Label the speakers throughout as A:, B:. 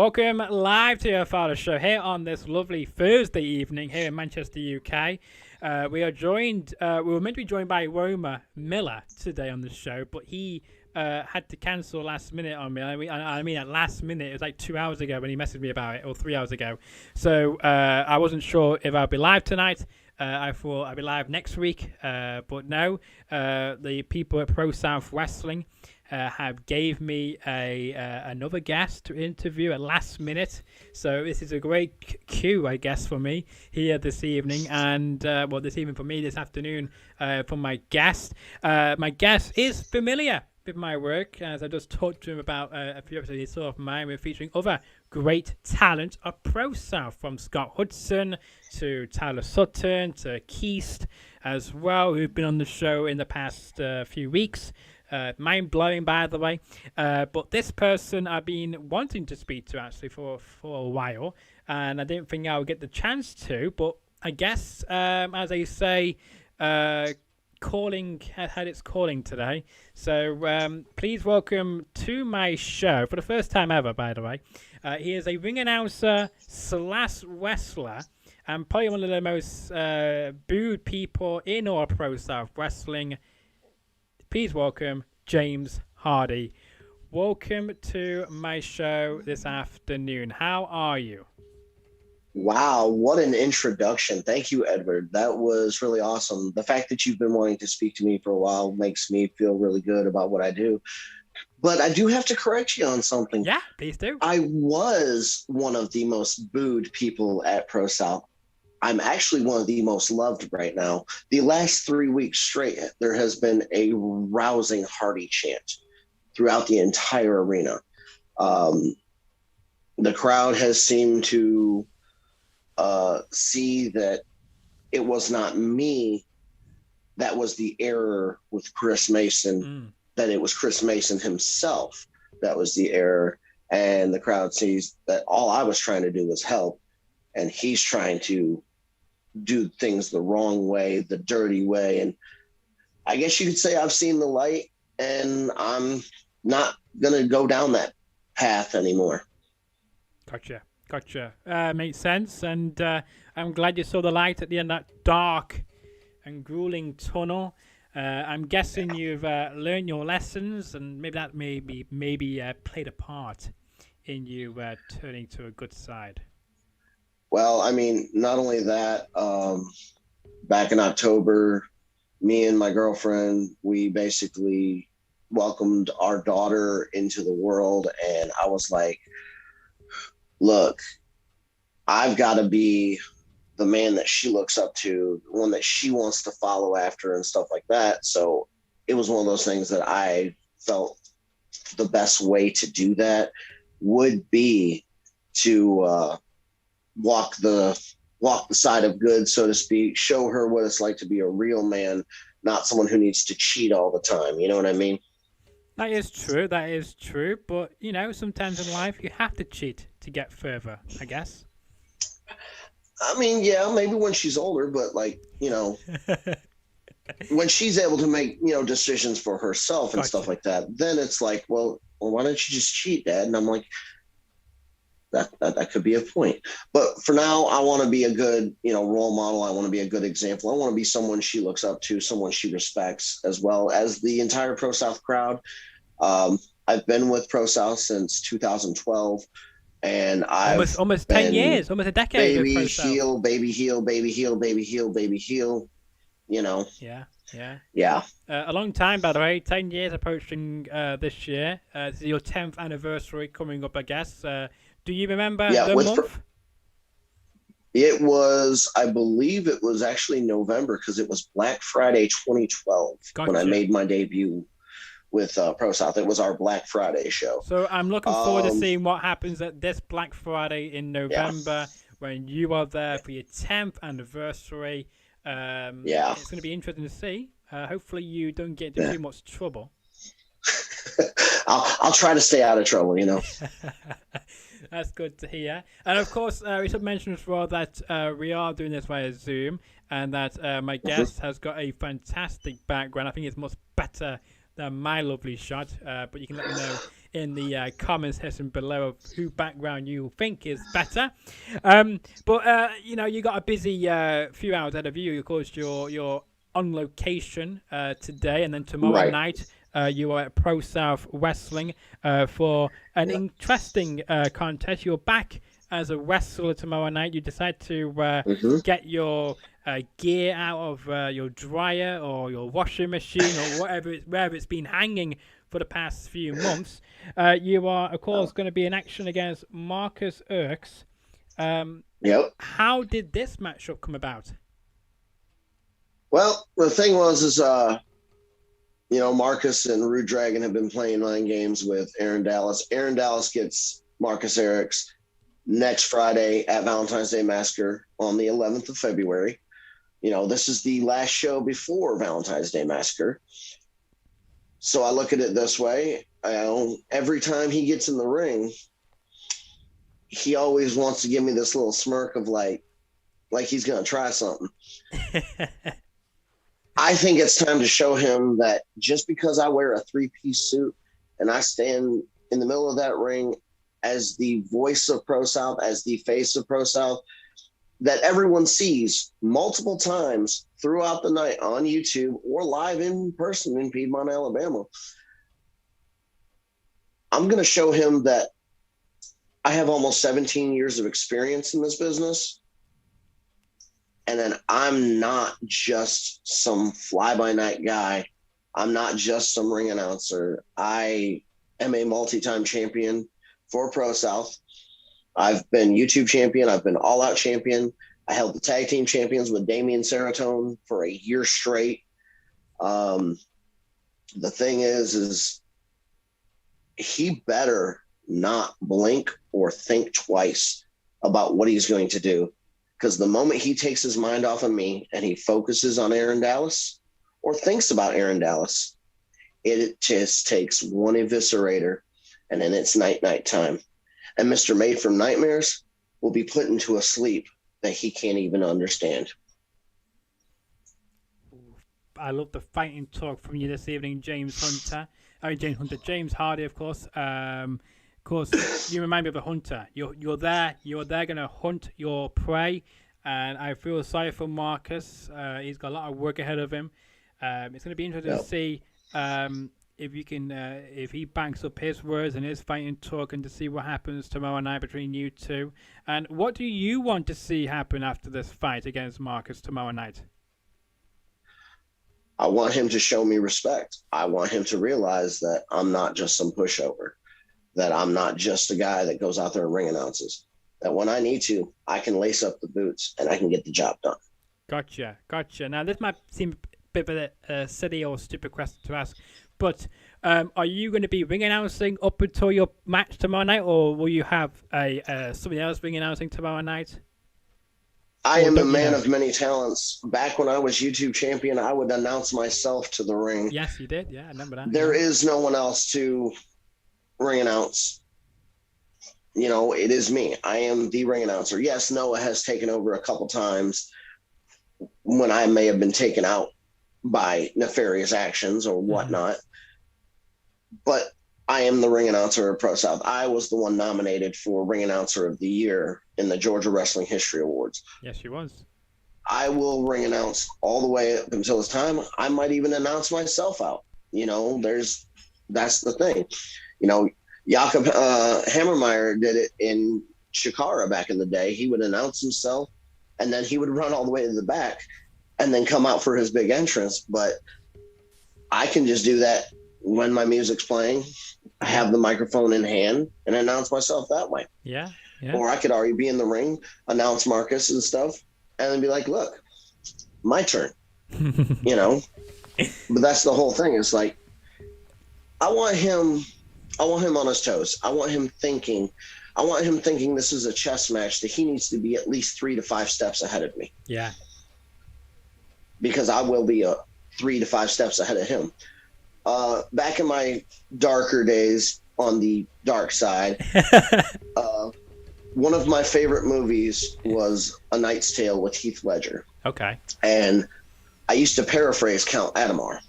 A: Welcome live to your Fowler Show here on this lovely Thursday evening here in Manchester, UK. We are joined, we were meant to be joined by Roma Miller today on the show, but he had to cancel last minute on me. I mean, at last minute, it was like 2 hours ago when he messaged me about it, or 3 hours ago. So I wasn't sure if I'd be live tonight. I thought I'd be live next week, but no. The people at ProSouth Wrestling have gave me another guest to interview at last minute. So this is a great cue, I guess, for me here this evening. And, this evening for me, this afternoon for my guest. My guest is familiar with my work, as I just talked to him about a few episodes he saw of mine. We're featuring other great talent of ProSouth, from Scott Hudson to Tyler Sutton to Keist as well, who've been on the show in the past few weeks. Mind-blowing, by the way. But this person I've been wanting to speak to, actually, for a while. And I didn't think I would get the chance to. But I guess, as they say, calling had its calling today. So please welcome to my show, for the first time ever, by the way. He is a ring announcer / wrestler, and probably one of the most booed people in all ProSouth Wrestling. Please welcome James Hardy. Welcome to my show this afternoon. How are you?
B: Wow, what an introduction. Thank you, Edward. That was really awesome. The fact that you've been wanting to speak to me for a while makes me feel really good about what I do. But I do have to correct you on something.
A: Yeah, please do.
B: I was one of the most booed people at ProSouth. I'm actually one of the most loved right now. The last 3 weeks straight, there has been a rousing Hardy chant throughout the entire arena. The crowd has seemed to see that it was not me that was the error with Chris Mason, that it was Chris Mason himself that was the error. And the crowd sees that all I was trying to do was help, and he's trying to do things the wrong way, the dirty way. And I guess you could say I've seen the light, and I'm not going to go down that path anymore.
A: Gotcha. Makes sense. And I'm glad you saw the light at the end of that dark and grueling tunnel. I'm guessing you've learned your lessons, and maybe that maybe played a part in you turning to a good side.
B: Well, I mean, not only that, back in October, me and my girlfriend, we basically welcomed our daughter into the world. And I was like, look, I've got to be the man that she looks up to, the one that she wants to follow after and stuff like that. So it was one of those things that I felt the best way to do that would be to walk the side of good, so to speak, show her what it's like to be a real man, not someone who needs to cheat all the time. You know what I mean?
A: That is true. But, sometimes in life you have to cheat to get further, I guess.
B: I mean, yeah, maybe when she's older, but when she's able to make, decisions for herself and stuff like that, then it's like, well, why don't you just cheat, Dad? And I'm like, that could be a point. But for now, I want to be a good, role model. I want to be a good example. I want to be someone she looks up to, someone she respects, as well as the entire ProSouth crowd. I've been with ProSouth since 2012, and I've
A: almost 10 years, almost a decade.
B: Baby heel, baby heel, baby heel, baby heel, baby heel. Yeah.
A: A long time, by the way. 10 years approaching this year. This is your 10th anniversary coming up, I guess. Do you remember the month?
B: It was, I believe it was actually November, because it was Black Friday 2012 when I made my debut with ProSouth. It was our Black Friday show.
A: So I'm looking forward to seeing what happens at this Black Friday in November when you are there for your 10th anniversary. It's going to be interesting to see. Hopefully you don't get into too much trouble.
B: I'll try to stay out of trouble,
A: That's good to hear. And of course, we should mention as well that we are doing this via Zoom, and that my guest has got a fantastic background. I think it's much better than my lovely shot, but you can let me know in the comments section below of who background you think is better. But you got a busy few hours ahead of you. Of course, you're on location today, and then tomorrow
B: Right.
A: night you are at ProSouth Wrestling for an interesting contest. You're back as a wrestler tomorrow night. You decide to get your gear out of your dryer or your washing machine or wherever it's been hanging for the past few months. You are, of course, going to be in action against Marcus Eriks.
B: Yep.
A: How did this matchup come about?
B: Well, the thing was, Marcus and Rude Dragon have been playing mind games with Aaron Dallas. Aaron Dallas gets Marcus Eriks next Friday at Valentine's Day Massacre on the 11th of February. This is the last show before Valentine's Day Massacre. So I look at it this way. Every time he gets in the ring, he always wants to give me this little smirk of like he's going to try something. I think it's time to show him that just because I wear a 3-piece suit and I stand in the middle of that ring as the voice of ProSouth, as the face of ProSouth, that everyone sees multiple times throughout the night on YouTube or live in person in Piedmont, Alabama. I'm going to show him that I have almost 17 years of experience in this business. And then I'm not just some fly-by-night guy. I'm not just some ring announcer. I am a multi-time champion for ProSouth. I've been YouTube champion. I've been all-out champion. I held the tag team champions with Damian Seratone for a year straight. The thing is he better not blink or think twice about what he's going to do. Because the moment he takes his mind off of me and he focuses on Aaron Dallas or thinks about Aaron Dallas, it just takes one eviscerator and then it's night time. And Mr. Made from Nightmares will be put into a sleep that he can't even understand.
A: I love the fighting talk from you this evening, James Hardy, of course. Of course, you remind me of a hunter. You're there going to hunt your prey, and I feel sorry for Marcus. He's got a lot of work ahead of him. It's going to be interesting to see if he banks up his words and his fighting talk, and to see what happens tomorrow night between you two. And what do you want to see happen after this fight against Marcus tomorrow night?
B: I want him to show me respect. I want him to realize that I'm not just some pushover. That I'm not just a guy that goes out there and ring announces. That when I need to, I can lace up the boots and I can get the job done.
A: Gotcha. Now, this might seem a bit of a silly or stupid question to ask, but are you going to be ring announcing up until your match tomorrow night, or will you have somebody else ring announcing tomorrow night?
B: I am a man of many talents. Back when I was YouTube champion, I would announce myself to the ring.
A: Yes, you did. Yeah, I remember that.
B: There is no one else to ring announce. It is me. I am the ring announcer. Yes, Noah has taken over a couple times when I may have been taken out by nefarious actions or whatnot. But I am the ring announcer of ProSouth. I was the one nominated for Ring Announcer of the Year in the Georgia Wrestling History Awards.
A: Yes, she was. I
B: will ring announce all the way up until this time. I might even announce myself out. That's the thing. Jakob Hammermeyer did it in Shikara back in the day. He would announce himself, and then he would run all the way to the back and then come out for his big entrance. But I can just do that when my music's playing. I have the microphone in hand and announce myself that way.
A: Yeah.
B: Or I could already be in the ring, announce Marcus and stuff, and then be like, look, my turn. But that's the whole thing. It's like, I want him on his toes. I want him thinking this is a chess match, that he needs to be at least 3 to 5 steps ahead of me.
A: Yeah.
B: Because I will be 3 to 5 steps ahead of him. Back in my darker days on the dark side, one of my favorite movies was A Knight's Tale with Heath Ledger.
A: Okay.
B: And I used to paraphrase Count Adamar.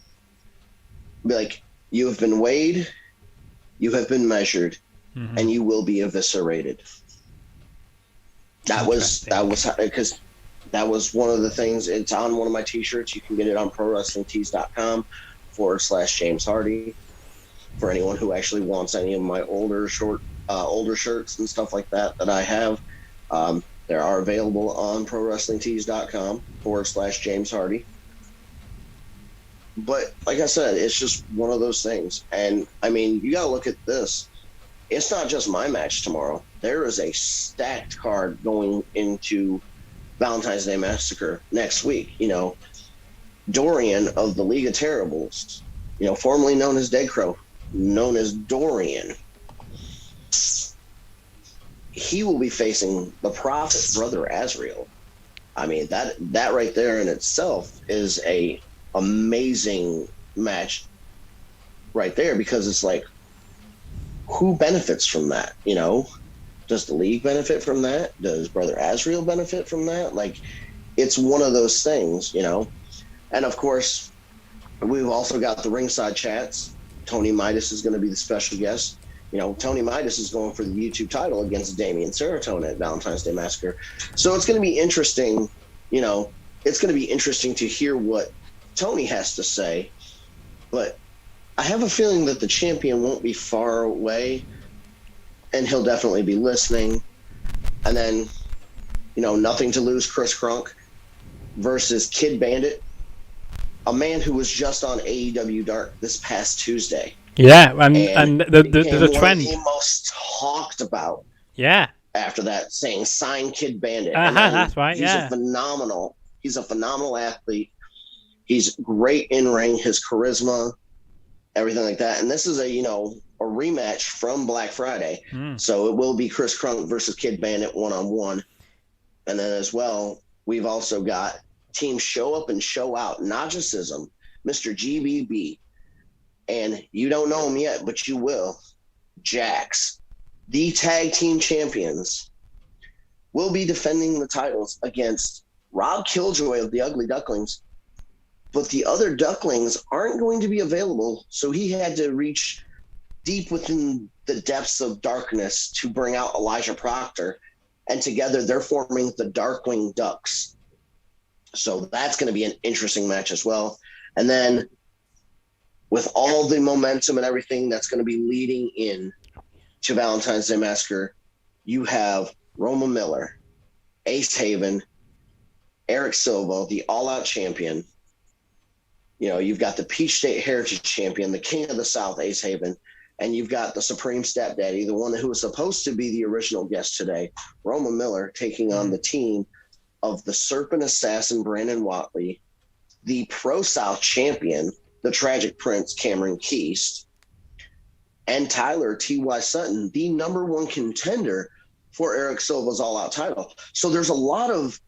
B: Be like, you have been weighed, You have been measured, and you will be eviscerated. That was because that was one of the things. It's on one of my T-shirts. You can get it on ProWrestlingTees.com/James Hardy. For anyone who actually wants any of my older shirts and stuff like that I have, they are available on ProWrestlingTees.com/James Hardy. But like I said, it's just one of those things. And I mean, you got to look at this. It's not just my match tomorrow. There is a stacked card going into Valentine's Day Massacre next week. You know, Dorian of the League of Terribles, you know, formerly known as Dead Crow, known as Dorian. He will be facing the Prophet's brother Azrael. I mean, that right there in itself is a amazing match right there, because it's like, who benefits from that? You know, does the League benefit from that? Does brother Azrael benefit from that? Like, it's one of those things, you know. And of course, we've also got the ringside chats. Tony Midas is going to be the special guest. You know, Tony Midas is going for the YouTube title against Damian Serotonin at Valentine's Day Massacre. So it's going to be interesting, you know, it's going to be interesting to hear what Tony has to say. But I have a feeling that the champion won't be far away, and he'll definitely be listening. And then, you know, Nothing to Lose Chris Crunk versus Kid Bandit, a man who was just on AEW Dark this past Tuesday.
A: Yeah, and there's a trend.
B: The most talked about.
A: Yeah.
B: After that, saying sign Kid Bandit.
A: That's right.
B: He's a phenomenal athlete. He's great in ring. His charisma, everything like that. And this is a rematch from Black Friday. So it will be Chris Crunk versus Kid Bandit 1-on-1. And then as well, we've also got Team Show Up and Show Out, Nagicism, Mr. GBB. And you don't know him yet, but you will. Jax, the tag team champions, will be defending the titles against Rob Killjoy of the Ugly Ducklings. But the other Ducklings aren't going to be available, so he had to reach deep within the depths of darkness to bring out Elijah Proctor, and together they're forming the Darkwing Ducks. So that's going to be an interesting match as well. And then with all the momentum and everything that's going to be leading in to Valentine's Day Massacre, you have Roma Miller, Ace Haven, Eric Silva, the All-Out Champion. You know, you've got the Peach State Heritage Champion, the King of the South, Ace Haven, and you've got the Supreme Stepdaddy, the one who was supposed to be the original guest today, Roma Miller, taking on the team of the Serpent Assassin, Brandon Watley, the ProSouth Champion, the Tragic Prince, Cameron Keast, and Tyler T.Y. Sutton, the number one contender for Eric Silva's All-Out title. So there's a lot of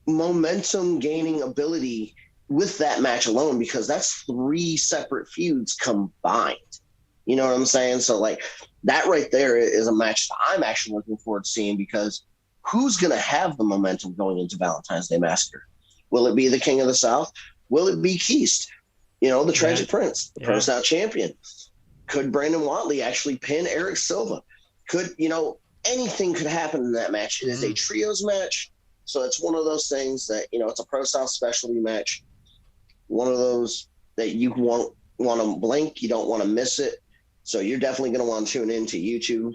B: momentum gaining ability with that match alone, because that's 3 separate feuds combined. You know what I'm saying? So like that right there is a match that I'm actually looking forward to seeing, because who's going to have the momentum going into Valentine's Day Massacre? Will it be the King of the South? Will it be Keast? You know, the Tragic Prince, the ProSouth Champion. Could Brandon Watley actually pin Eric Silva? Could, you know, anything could happen in that match. It is a trios match. So it's one of those things that, you know, it's a ProSouth specialty match. One of those that you want to blink. You don't want to miss it. So you're definitely going to want to tune into YouTube.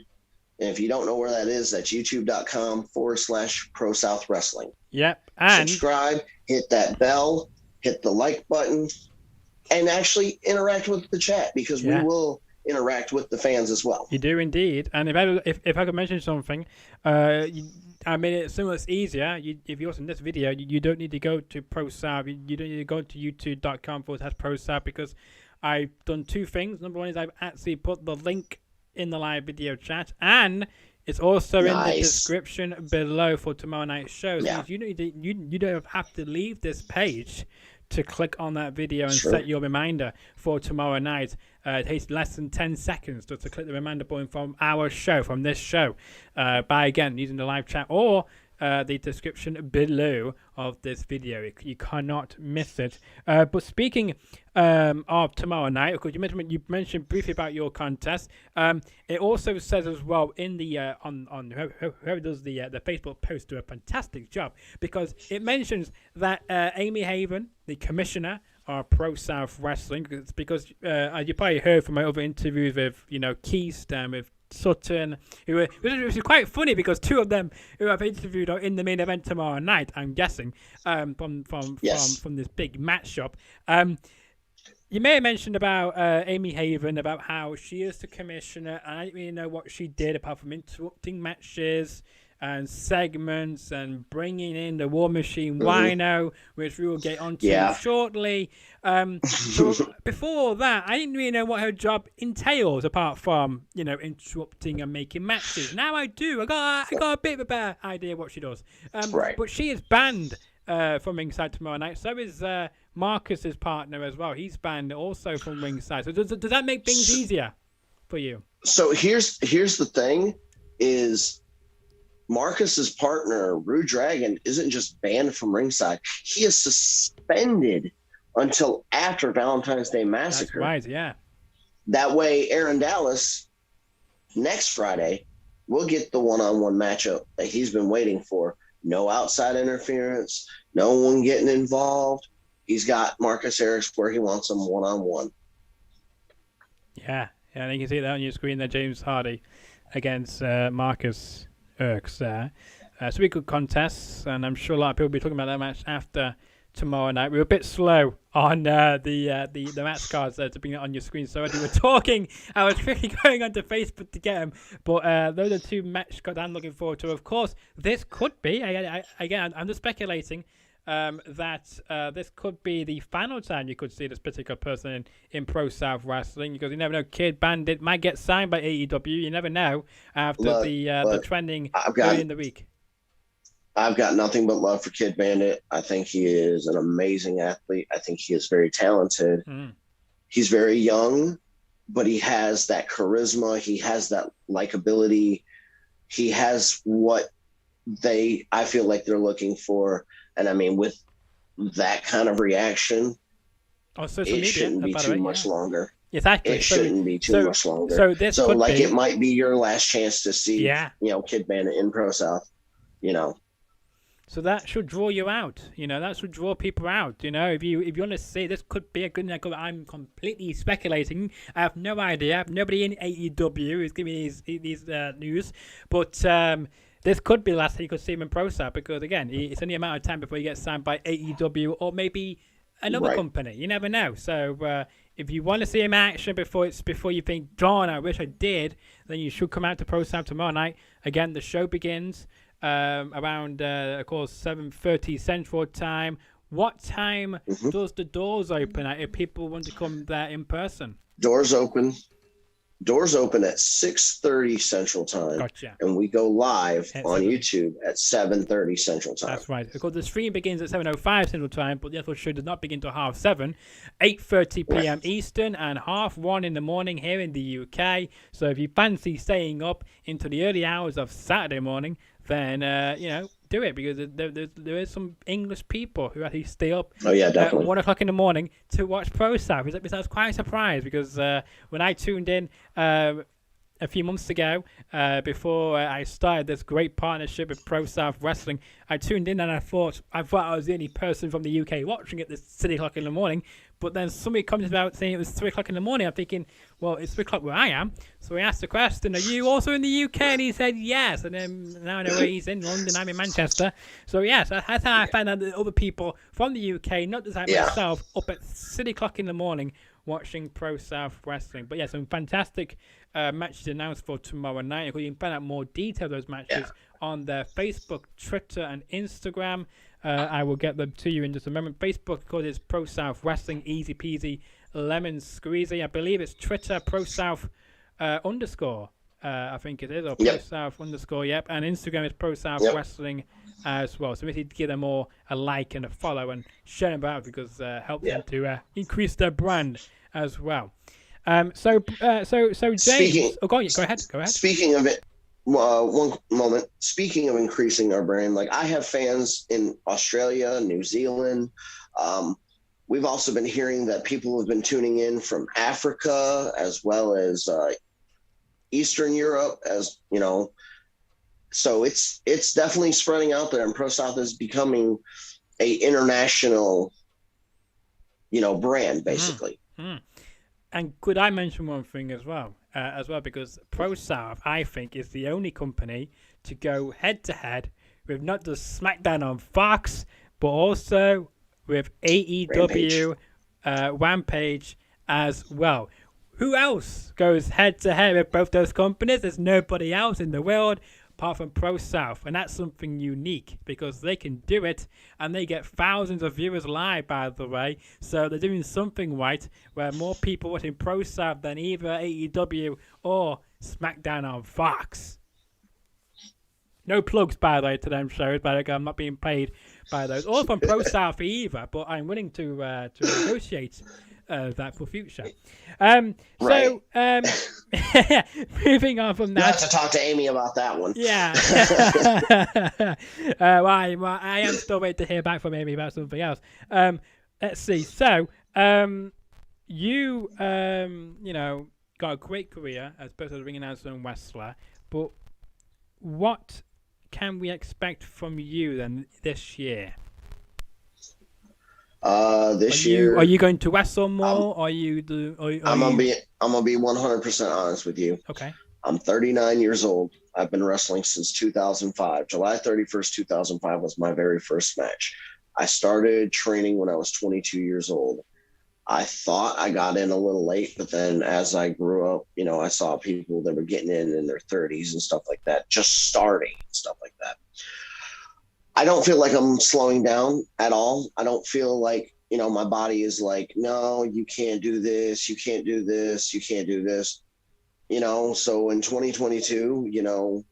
B: And if you don't know where that is, that's youtube.com/ProSouth Wrestling.
A: Yep. And
B: subscribe, hit that bell, hit the like button, and actually interact with the chat, because we will interact with the fans as well.
A: You do indeed. And if I could mention something, I made it so much easier. If you're watching this video, you don't need to go to ProSouth. You don't need to go to youtube.com/ProSouth, because I've done 2 things. Number one is I've actually put the link in the live video chat, and it's also in the description below for tomorrow night's show. So you don't have to leave this page to click on that video and set your reminder for tomorrow night. It takes less than 10 seconds to click the reminder button from our show, from this show, by again using the live chat, or the description below of this video. You cannot miss it. But speaking of tomorrow night, of course, you mentioned briefly about your contest. It also says as well in the on whoever does the Facebook post do a fantastic job, because it mentions that Amy Haven, the commissioner of ProSouth Wrestling, because as you probably heard from my other interviews with Keystone, with Sutton, which is quite funny because two of them who I've interviewed are in the main event tomorrow night, I'm guessing, from this big matchup. You may have mentioned about Amy Haven, about how she is the commissioner, and I didn't really know what she did apart from interrupting matches and segments and bringing in the War Machine Rhyno, which we will get onto shortly. So before that, I didn't really know what her job entails apart from interrupting and making matches. Now I do. I got a bit of a better idea what she does. But she is banned from ringside tomorrow night. So is Marcus's partner as well. He's banned also from ringside. So does that make things easier for you?
B: So here's the thing: is Marcus's partner, Rude Dragon, isn't just banned from ringside. He is suspended until after Valentine's Day Massacre.
A: That's right, yeah.
B: That way, Aaron Dallas, next Friday, will get the one-on-one matchup that he's been waiting for. No outside interference, no one getting involved. He's got Marcus Eriks where he wants him one-on-one.
A: Yeah, and you can see that on your screen there, James Hardy against Marcus Eriks there. So we good contests, and I'm sure a lot of people will be talking about that match after tomorrow night. We were a bit slow on the match cards to bring it on your screen, so as we were talking, I was quickly going onto Facebook to get them. But those are two match cards I'm looking forward to. Of course, this could be, again, I'm just speculating, that this could be the final time you could see this particular person in ProSouth Wrestling, because you never know, Kid Bandit might get signed by AEW. You never know after the trending early in the week.
B: I've got nothing but love for Kid Bandit. I think he is an amazing athlete. I think he is very talented. He's very young, but he has that charisma. He has that likability. He has what I feel like they're looking for. And I mean, with that kind of reaction, it shouldn't be too much longer.
A: Exactly.
B: It shouldn't be too much longer.
A: So
B: it might be your last chance to see, Kid Bandit in ProSouth,
A: So that should draw you out. That should draw people out. If you want to say this could be a good night, I'm completely speculating. I have no idea. I have nobody in AEW who's giving me these news, but this could be the last time you could see him in ProSouth, because again, it's only a matter of time before he gets signed by AEW or maybe another company. You never know. So if you want to see him in action before you think, darn, I wish I did, then you should come out to ProSouth tomorrow night. Again, the show begins around, of course, 7:30 Central Time. What time does the doors open at if people want to come there in person?
B: Doors open at 6:30 Central Time.
A: Gotcha.
B: And we go live on YouTube at 7:30 Central Time.
A: That's right. Because the stream begins at 7:05 Central Time, but the actual show does not begin until 7:30, 8:30 p.m. Eastern, and 1:30 in the morning here in the UK. So if you fancy staying up into the early hours of Saturday morning, then do it, because there is some English people who actually stay up at 1 o'clock in the morning to watch ProSouth. I was quite surprised, because when I tuned in a few months ago, before I started this great partnership with ProSouth Wrestling, I tuned in and I thought I was the only person from the UK watching it this 3 o'clock in the morning. But then somebody comes about saying it was 3 o'clock in the morning. I'm thinking, well, it's 3 o'clock where I am. So we asked the question, are you also in the UK? And he said yes. And then now I know where he's in London. I'm in Manchester. So yes, that's how I found out that other people from the UK, not just like myself, up at 3 o'clock in the morning watching ProSouth Wrestling. But yeah, some fantastic matches announced for tomorrow night. You can find out more detail of those matches on their Facebook, Twitter, and Instagram. I will get them to you in just a moment. Facebook, of course, is ProSouth Wrestling, easy peasy, lemon squeezy. I believe it's Twitter, ProSouth _ I think it is, or ProSouth _ and Instagram is ProSouth Wrestling as well. So we need to give them all a like and a follow and share them out, because help them to increase their brand as well. So James, go ahead.
B: Speaking of it, one moment. Speaking of increasing our brand, like I have fans in Australia, New Zealand. We've also been hearing that people have been tuning in from Africa as well as Eastern Europe, as you know. So it's definitely spreading out there, and ProSouth is becoming a international, brand basically.
A: And could I mention one thing as well? Because ProSouth, I think, is the only company to go head to head with not just SmackDown on Fox, but also with AEW Rampage as well. Who else goes head to head with both those companies? There's nobody else in the world apart from ProSouth, and that's something unique because they can do it, and they get thousands of viewers live, by the way. So they're doing something right, where more people watching ProSouth than either AEW or SmackDown on Fox. No plugs, by the way, to them shows, but I'm not being paid by those, or from ProSouth either. But I'm willing to negotiate that for future.
B: Right.
A: Moving on from that.
B: You have to talk to Amy about that one.
A: Yeah. Well, I am still waiting to hear back from Amy about something else. Let's see. So, you got a great career as both a ring announcer and wrestler, but what can we expect from you then this year?
B: This year,
A: are you going to wrestle more?
B: I'm gonna be 100% honest with you.
A: Okay.
B: I'm 39 years old. I've been wrestling since 2005. July 31st, 2005 was my very first match. I started training when I was 22 years old. I thought I got in a little late, but then as I grew up, I saw people that were getting in their 30s and stuff like that, just starting and stuff like that. I don't feel like I'm slowing down at all. I don't feel like, my body is like, no, you can't do this. You can't do this. You can't do this. So in 2022,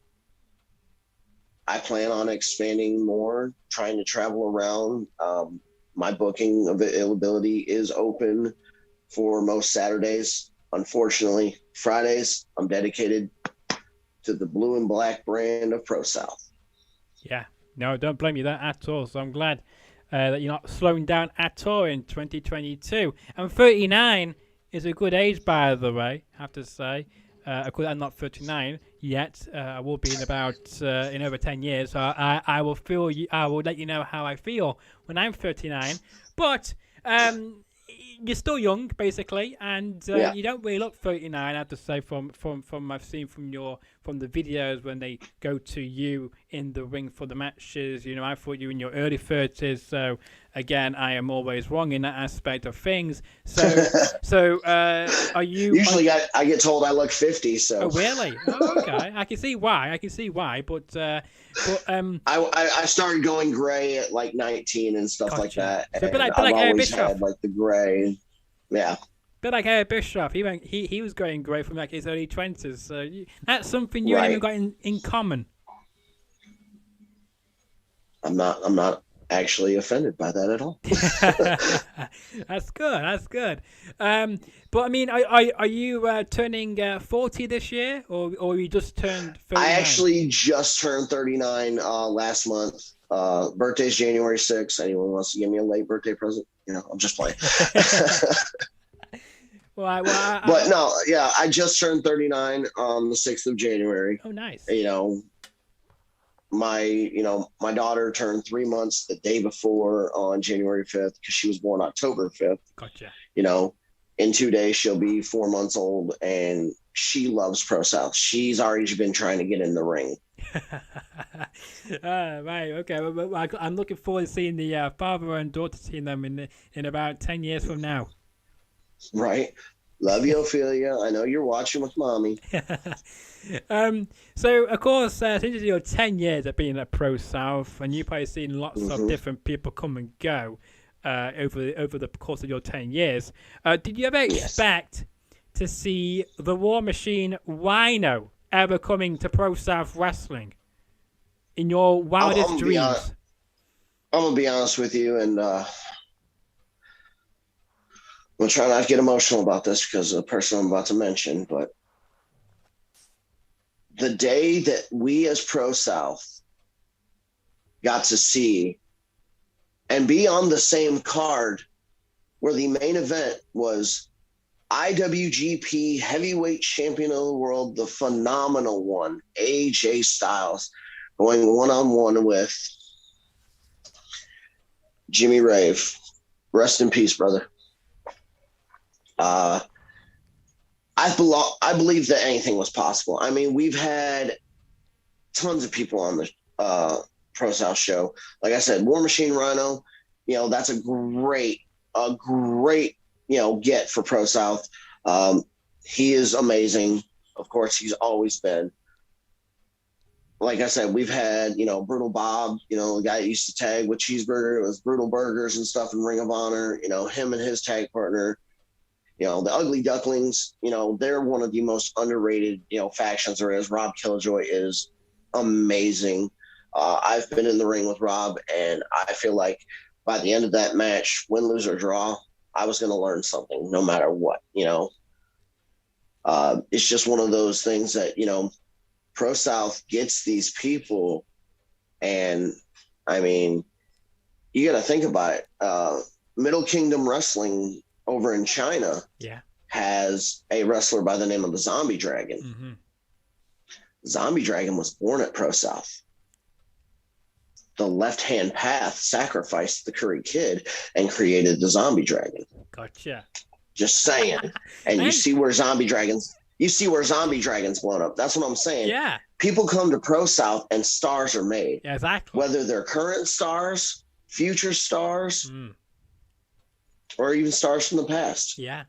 B: I plan on expanding more, trying to travel around. My booking availability is open for most Saturdays. Unfortunately, Fridays, I'm dedicated to the blue and black brand of ProSouth.
A: Yeah. No, don't blame you that at all. So I'm glad that you're not slowing down at all in 2022. And 39 is a good age, by the way, I have to say. Of course, I'm not 39 yet. I will be in about in over 10 years. So I will feel. I will let you know how I feel when I'm 39. But you're still young, basically, and you don't really look 39. I have to say, from I've seen from the videos when they go to you in the ring for the matches. I thought you were in your early 30s. So again, I am always wrong in that aspect of things. So are you?
B: Usually, I get told I look 50. So.
A: Oh really? Oh, okay. I can see why. But
B: I started going gray at like 19 and stuff like that.
A: So
B: and
A: like
B: I've always
A: Bischoff.
B: had like the gray. Yeah.
A: Bit like Eric Bischoff. He was going great from like his early 20s. So that's something you and him got in common.
B: I'm not actually offended by that at all.
A: That's good. But I mean, are you turning 40 this year, or you just turned 39?
B: I actually just turned 39 last month. Birthday's January 6th. Anyone wants to give me a late birthday present? I'm just playing. But no, yeah, I just turned 39 on the 6th of January.
A: Oh, nice.
B: My daughter turned 3 months the day before on January 5th because she was born October 5th.
A: Gotcha.
B: In 2 days she'll be 4 months old, and she loves ProSouth. She's already been trying to get in the ring.
A: Right. Okay. Well, I'm looking forward to seeing the father and daughter seeing them in about 10 years from now.
B: Right. Love you, Ophelia. I know you're watching with mommy.
A: So, of course, since you're 10 years of being at ProSouth, and you've probably seen lots of different people come and go over the course of your 10 years, did you ever expect to see the War Machine Rhyno ever coming to ProSouth Wrestling in your wildest dreams?
B: I'm going to be honest with you, and I'm going to try not to get emotional about this because of the person I'm about to mention, but the day that we as ProSouth got to see and be on the same card where the main event was IWGP Heavyweight Champion of the World, the phenomenal one, AJ Styles, going one-on-one with Jimmy Rave. Rest in peace, brother. I believe that anything was possible. I mean, we've had tons of people on the ProSouth show. Like I said, War Machine Rhyno, that's a great, get for ProSouth. He is amazing. Of course, he's always been. Like I said, we've had, Brutal Bob, the guy that used to tag with Cheeseburger. It was Brutal Burgers and stuff in Ring of Honor, him and his tag partner. The Ugly Ducklings, they're one of the most underrated, factions there is. Rob Killjoy is amazing. I've been in the ring with Rob, and I feel like by the end of that match, win, lose, or draw, I was going to learn something no matter what, It's just one of those things that, ProSouth gets these people, and, I mean, you got to think about it. Middle Kingdom Wrestling over in China has a wrestler by the name of the Zombie Dragon. Mm-hmm. Zombie Dragon was born at ProSouth. The Left-Hand Path sacrificed the Curry Kid and created the Zombie Dragon.
A: Gotcha.
B: Just saying. And you see where Zombie Dragon's blown up. That's what I'm saying.
A: Yeah.
B: People come to ProSouth and stars are made.
A: Yeah, exactly.
B: Whether they're current stars, future stars, or even stars from the past.
A: Yeah.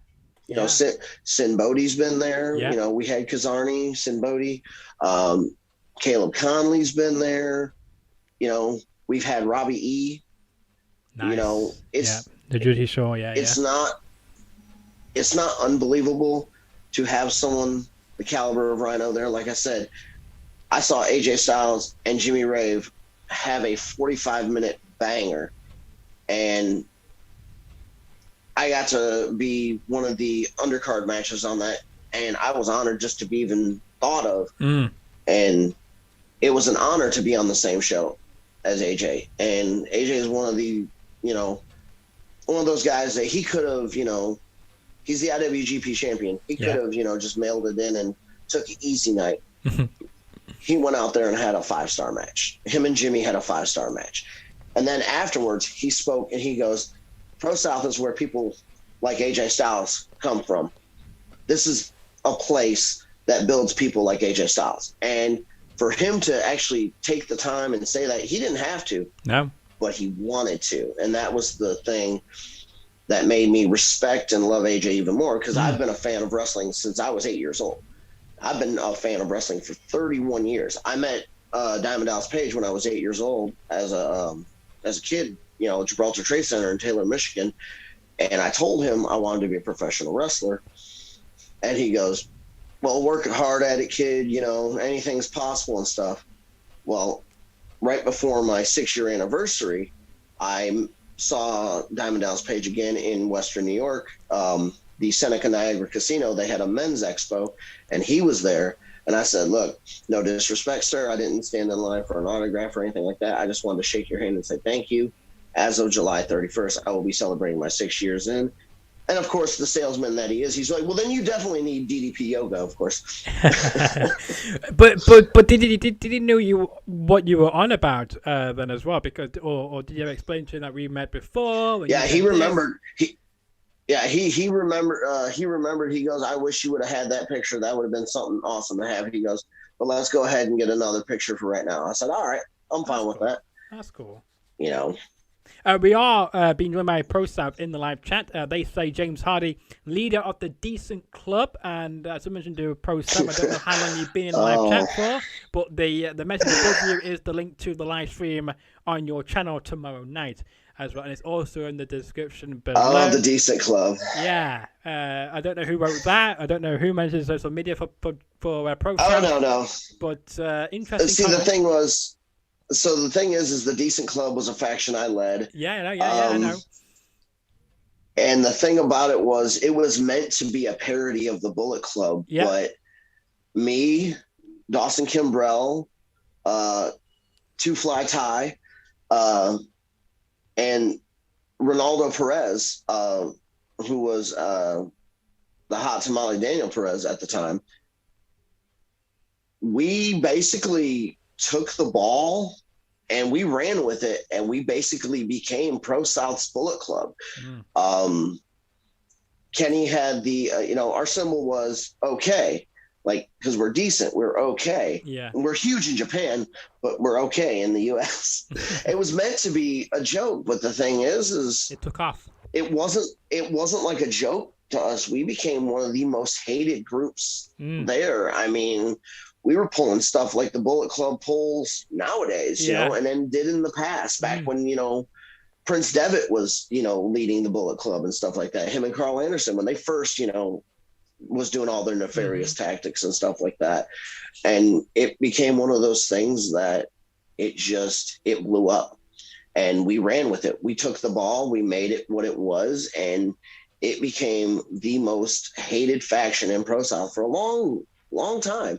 B: Sin Bodhi's been there.
A: Yeah.
B: We had Kazarni, Sin Bodhi. Caleb Conley's been there. We've had Robbie E.
A: Nice.
B: It's
A: the Judy Show. Yeah.
B: It's not unbelievable to have someone the caliber of Rhyno there. Like I said, I saw AJ Styles and Jimmy Rave have a 45-minute banger, and I got to be one of the undercard matches on that, and I was honored just to be even thought of. And it was an honor to be on the same show as AJ. And AJ is one of the, one of those guys that he could have, he's the IWGP champion. He could have, just mailed it in and took an easy night. He went out there and had a 5-star match. Him and Jimmy had a 5-star match. And then afterwards, he spoke and he goes, ProSouth is where people like AJ Styles come from. This is a place that builds people like AJ Styles. And for him to actually take the time and say that, he didn't have to.
A: No.
B: But he wanted to. And that was the thing that made me respect and love AJ even more, because I've been a fan of wrestling since I was 8 years old. I've been a fan of wrestling for 31 years. I met Diamond Dallas Page when I was 8 years old as a kid, at Gibraltar Trade Center in Taylor, Michigan. And I told him I wanted to be a professional wrestler. And he goes, well, work hard at it, kid. Anything's possible and stuff. Well, right before my 6-year anniversary, I saw Diamond Dallas Page again in Western New York. The Seneca Niagara Casino, they had a men's expo, and he was there. And I said, look, no disrespect, sir. I didn't stand in line for an autograph or anything like that. I just wanted to shake your hand and say thank you. As of July 31st, I will be celebrating my 6 years in. And, of course, the salesman that he is, he's like, well, then you definitely need DDP yoga, of course.
A: but did he know what you were on about then as well? Because or did you ever explain to him that we met before?
B: Yeah, he remembered. He remembered. He goes, I wish you would have had that picture. That would have been something awesome to have. He goes, but let's go ahead and get another picture for right now. I said, all right, I'm fine with that.
A: That's cool. We are being joined by ProSouth in the live chat. They say James Hardy, leader of the Decent Club, and as I mentioned to ProSouth, I don't know how long you've been in the live chat for, but the message above you is the link to the live stream on your channel tomorrow night as well, and it's also in the description below.
B: Oh, the Decent Club.
A: Yeah, I don't know who wrote that. I don't know who manages social media for ProSouth.
B: Oh no.
A: But interesting.
B: See,
A: comment.
B: the thing was. So the thing is the Decent Club was a faction I led.
A: Yeah, I know.
B: And the thing about it was meant to be a parody of the Bullet Club.
A: Yeah.
B: But me, Dawson Kimbrell, Two Fly Ty, and Ronaldo Perez, who was the hot tamale Daniel Perez at the time. We basically took the ball and we ran with it, and we basically became Pro South's Bullet Club. Kenny had the, our symbol was okay, like, because we're decent, we're okay.
A: Yeah.
B: And we're huge in Japan, but we're okay in the U.S. It was meant to be a joke, but the thing is
A: it took off.
B: It wasn't like a joke to us. We became one of the most hated groups there. I mean, we were pulling stuff like the Bullet Club pulls nowadays, you know, and then did in the past, back when, Prince Devitt was, leading the Bullet Club and stuff like that. Him and Carl Anderson, when they first, was doing all their nefarious tactics and stuff like that. And it became one of those things that it blew up, and we ran with it. We took the ball, we made it what it was, and it became the most hated faction in Pro South for a long, long time.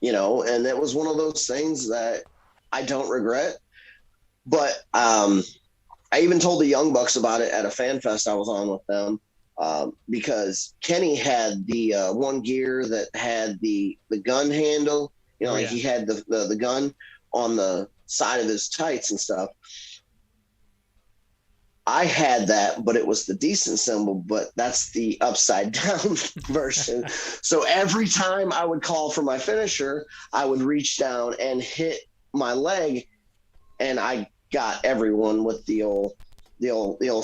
B: And it was one of those things that I don't regret. But I even told the Young Bucks about it at a fan fest I was on with them, because Kenny had the one gear that had the gun handle, he had the gun on the side of his tights and stuff. I had that, but it was the decent symbol, but that's the upside down version. So every time I would call for my finisher, I would reach down and hit my leg, and I got everyone with the old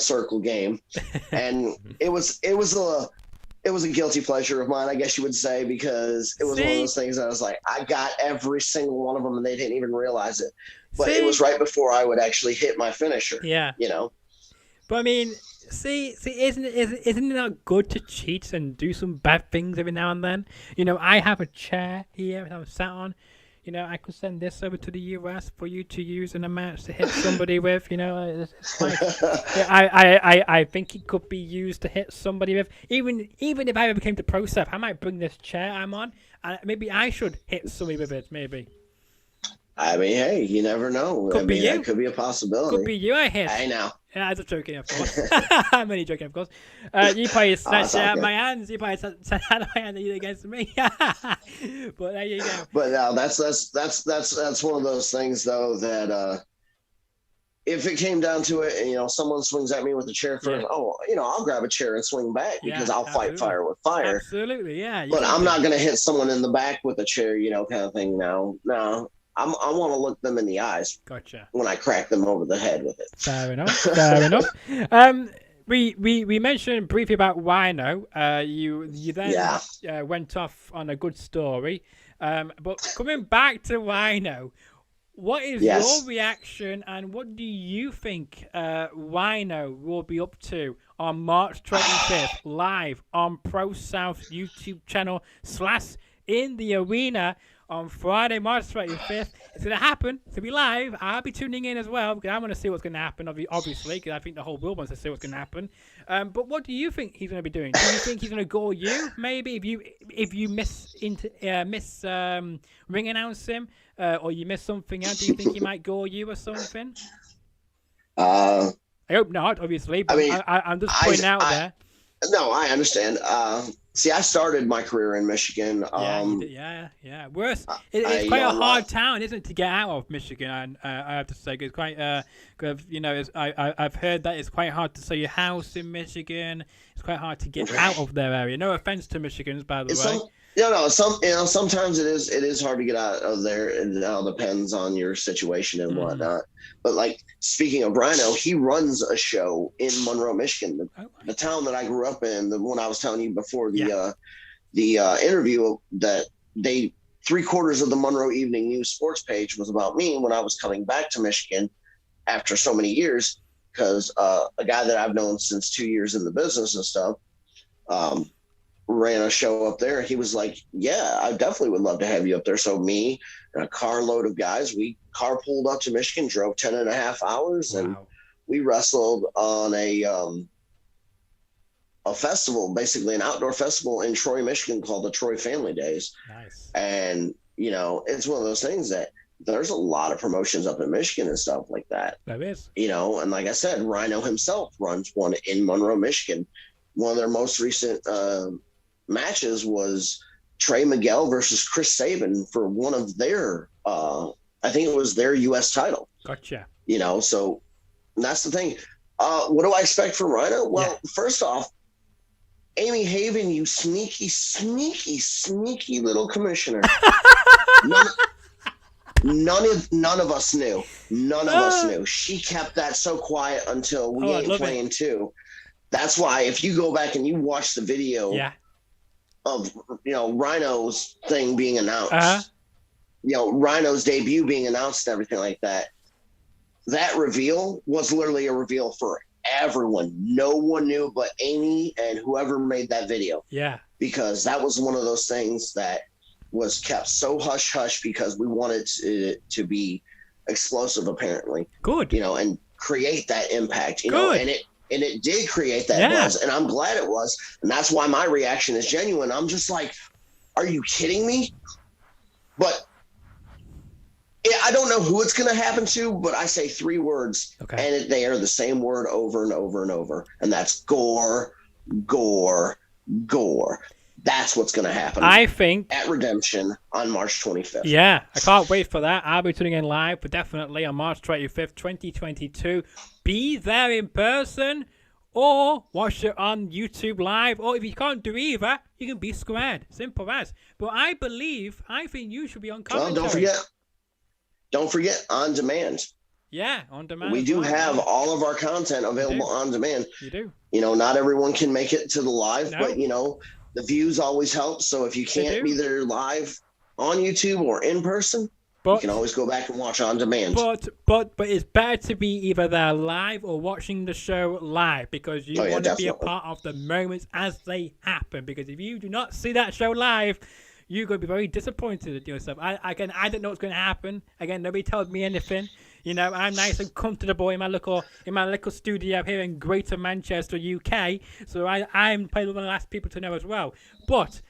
B: circle game. And it was a guilty pleasure of mine, I guess you would say, because it was one of those things that I was like, I got every single one of them and they didn't even realize it. But it was right before I would actually hit my finisher.
A: Yeah. But I mean, isn't it not good to cheat and do some bad things every now and then? I have a chair here that I'm sat on. I could send this over to the US for you to use in a match to hit somebody with. It's like, I think it could be used to hit somebody with. Even if I ever came to ProSouth, I might bring this chair I'm on, and maybe I should hit somebody with it. Maybe.
B: I mean, hey, you never know.
A: Could be you.
B: That could be a possibility.
A: Could be you. I hit.
B: I know.
A: Yeah, I'm just joking, of course. I'm only joking, of course. You probably snatched it out of my hands. You probably snatched it out of my hand against me. But there you go.
B: But no, that's one of those things, though, that if it came down to it, and someone swings at me with a chair first, I'll grab a chair and swing back, because I'll fight fire with fire.
A: Absolutely, yeah.
B: But I'm not going to hit someone in the back with a chair, kind of thing. No. I want to look them in the eyes.
A: Gotcha.
B: When I crack them over the head with it.
A: Fair enough. We mentioned briefly about Rhyno. You then went off on a good story. But coming back to Rhyno, what is your reaction, and what do you think Rhyno will be up to on March 25th live on ProSouth YouTube channel / in the arena? On Friday, March 25th, it's going to happen. It's going to be live. I'll be tuning in as well, because I want to see what's going to happen, obviously, because I think the whole world wants to see what's going to happen. But what do you think he's going to be doing? Do you think he's going to gore you, maybe, if you miss ring announce him, or you miss something out? Do you think he might gore you or something? I hope not, obviously, but I'm just pointing out there.
B: No, I understand. See, I started my career in Michigan.
A: Yeah. Worse, it's quite a hard town, isn't it, to get out of Michigan? I have to say, it's quite. I've heard that it's quite hard to sell your house in Michigan. It's quite hard to get out of their area. No offense to Michigans, by the way.
B: Sometimes it is hard to get out of there. It all depends on your situation and whatnot. But like, speaking of Rhyno, he runs a show in Monroe, Michigan, the town that I grew up in. The one I was telling you before the interview, that 3/4 of the Monroe Evening News sports page was about me when I was coming back to Michigan after so many years, because a guy that I've known since 2 years in the business and stuff ran a show up there. He was like, yeah, I definitely would love to have you up there. So me and a carload of guys, we carpooled up to Michigan, drove 10.5 hours, and we wrestled on a festival, basically an outdoor festival in Troy, Michigan, called the Troy Family Days.
A: Nice.
B: And it's one of those things that there's a lot of promotions up in Michigan and stuff like that.
A: There is.
B: And like I said, Rhyno himself runs one in Monroe, Michigan. One of their most recent matches was Trey Miguel versus Chris Sabin for one of their, I think it was their U.S. title.
A: Gotcha.
B: So that's the thing. What do I expect from Rhyno? Well, first off, Amy Haven, you sneaky, sneaky, sneaky little commissioner. None of us knew. None of us knew. She kept that so quiet until we ain't playing too. That's why if you go back and you watch the video of Rhyno's thing being announced, Rhyno's debut being announced and everything like that, that reveal was literally a reveal for everyone. No one knew but Amy and whoever made that video.
A: Yeah. Because
B: that was one of those things that was kept so hush hush because we wanted it to be explosive, apparently.
A: Good.
B: And create that impact.
A: Good.
B: And it did create that buzz, and I'm glad it was. And that's why my reaction is genuine. I'm just like, are you kidding me? But I don't know who it's going to happen to, but I say 3 words, and they are the same word over and over and over, and that's gore, gore, gore. That's what's going to happen.
A: I think
B: at Redemption on March 25th.
A: Yeah, I can't wait for that. I'll be tuning in live, but definitely on March 25th, 2022. Be there in person or watch it on YouTube live. Or if you can't do either, you can be squared. Simple as. But I think you should be on commentary.
B: Well, don't forget on demand.
A: Yeah, on demand.
B: We do have all of our content available on demand.
A: You do.
B: Not everyone can make it to the live, but the views always help. So if you can't be there live on YouTube or in person, you can always go back and watch on demand.
A: But it's better to be either there live or watching the show live because you want to be a part of the moments as they happen. Because if you do not see that show live, you're going to be very disappointed at yourself. I don't know what's going to happen. Again, nobody tells me anything. I'm nice and comfortable in my little studio here in Greater Manchester, UK. So I'm probably one of the last people to know as well. But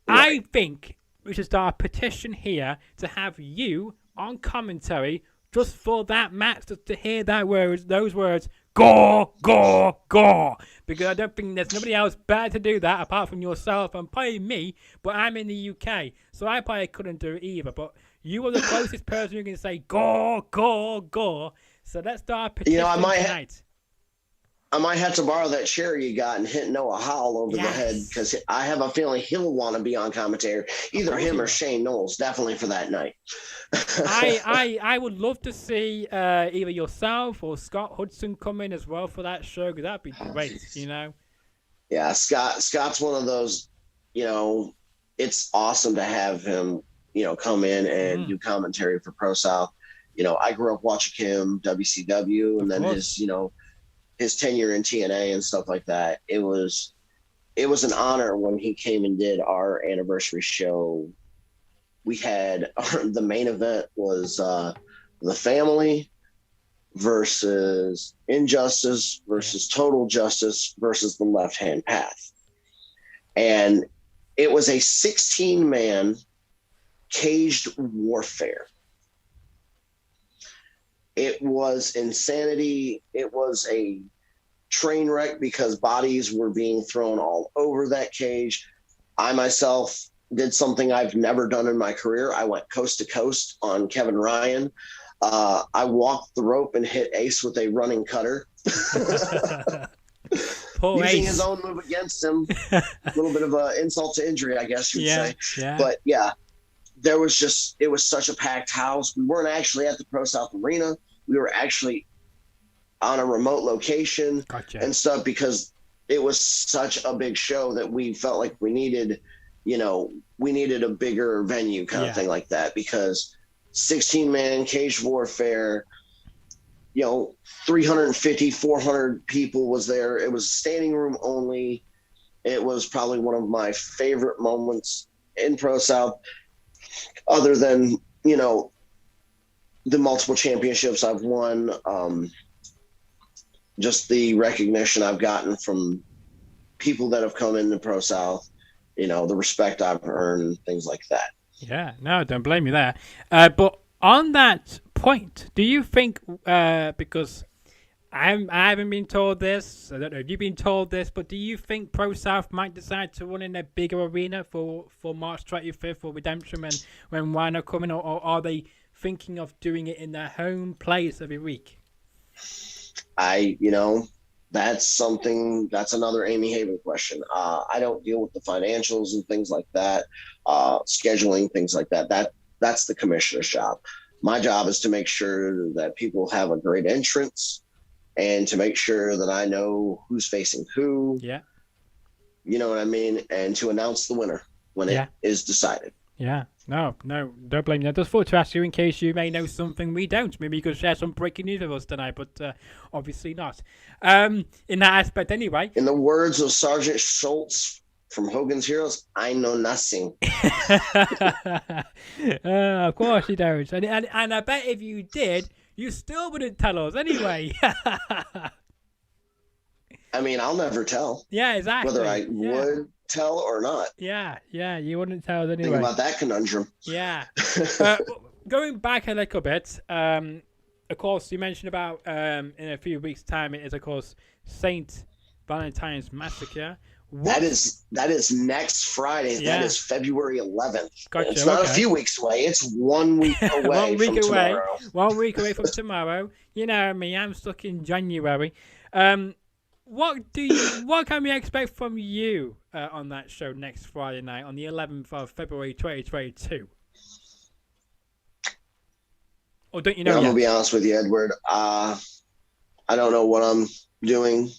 A: I think we should start a petition here to have you on commentary just for that match, just to hear those words, gore, gore, gore. Because I don't think there's nobody else better to do that apart from yourself and probably me. But I'm in the UK, so I probably couldn't do it either. But you are the closest person who can say gore, gore, gore. So let's start a petition tonight.
B: I might have to borrow that chair you got and hit Noah Howell over the head because I have a feeling he'll want to be on commentary. Either him or Shane Knowles, definitely for that night.
A: I would love to see either yourself or Scott Hudson come in as well for that show because that'd be great,
B: Yeah, Scott's one of those, it's awesome to have him, come in and do commentary for ProSouth. I grew up watching him WCW and then his tenure in TNA and stuff like that. It was an honor when he came and did our anniversary show. We had the main event was The Family versus Injustice versus Total Justice versus The Left Hand Path. And it was a 16-man caged warfare. It was insanity. It was a train wreck because bodies were being thrown all over that cage. I myself did something I've never done in my career. I went coast to coast on Kevin Ryan. I walked the rope and hit Ace with a running cutter. Using his own move against him. A little bit of an insult to injury, I guess you'd say.
A: Yeah.
B: But it was such a packed house. We weren't actually at the ProSouth Arena. We were actually on a remote location and stuff because it was such a big show that we felt like we needed a bigger venue kind of thing like that because 16-man cage warfare, 350, 400 people was there. It was standing room only. It was probably one of my favorite moments in ProSouth other than, the multiple championships I've won, just the recognition I've gotten from people that have come into ProSouth, the respect I've earned, things like that.
A: Yeah, no, don't blame me there. But on that point, do you think, because I haven't been told this, I don't know if you've been told this, but do you think Pro South might decide to run in a bigger arena for March 25th for Redemption when Rhyno coming, or are they thinking of doing it in their home place every week?
B: That's another Amy Haven question. I don't deal with the financials and things like that, scheduling, things like that. That's the commissioner's job. My job is to make sure that people have a great entrance and to make sure that I know who's facing who.
A: Yeah.
B: You know what I mean? And to announce the winner when it is decided.
A: Yeah. No, don't blame me. I just thought to ask you in case you may know something we don't. Maybe you could share some breaking news with us tonight, but obviously not. In that aspect, anyway.
B: In the words of Sergeant Schultz from Hogan's Heroes, I know nothing.
A: Of course you don't. And I bet if you did, you still wouldn't tell us anyway.
B: I mean, I'll never tell.
A: Yeah, exactly.
B: Whether I would tell or not.
A: Yeah, you wouldn't tell us anyway.
B: Think about that conundrum.
A: Yeah. Going back a little bit, of course, you mentioned about in a few weeks' time, it is, of course, Saint Valentine's Massacre.
B: That is next Friday.
A: Yeah.
B: That is February 11th.
A: Gotcha,
B: it's not a few weeks away. It's 1 week away from tomorrow.
A: 1 week away from tomorrow. You know me, I'm stuck in January. What can we expect from you on that show next Friday night on the 11th of February 2022? Or don't you know?
B: I'm gonna be honest with you, Edward. I don't know what I'm doing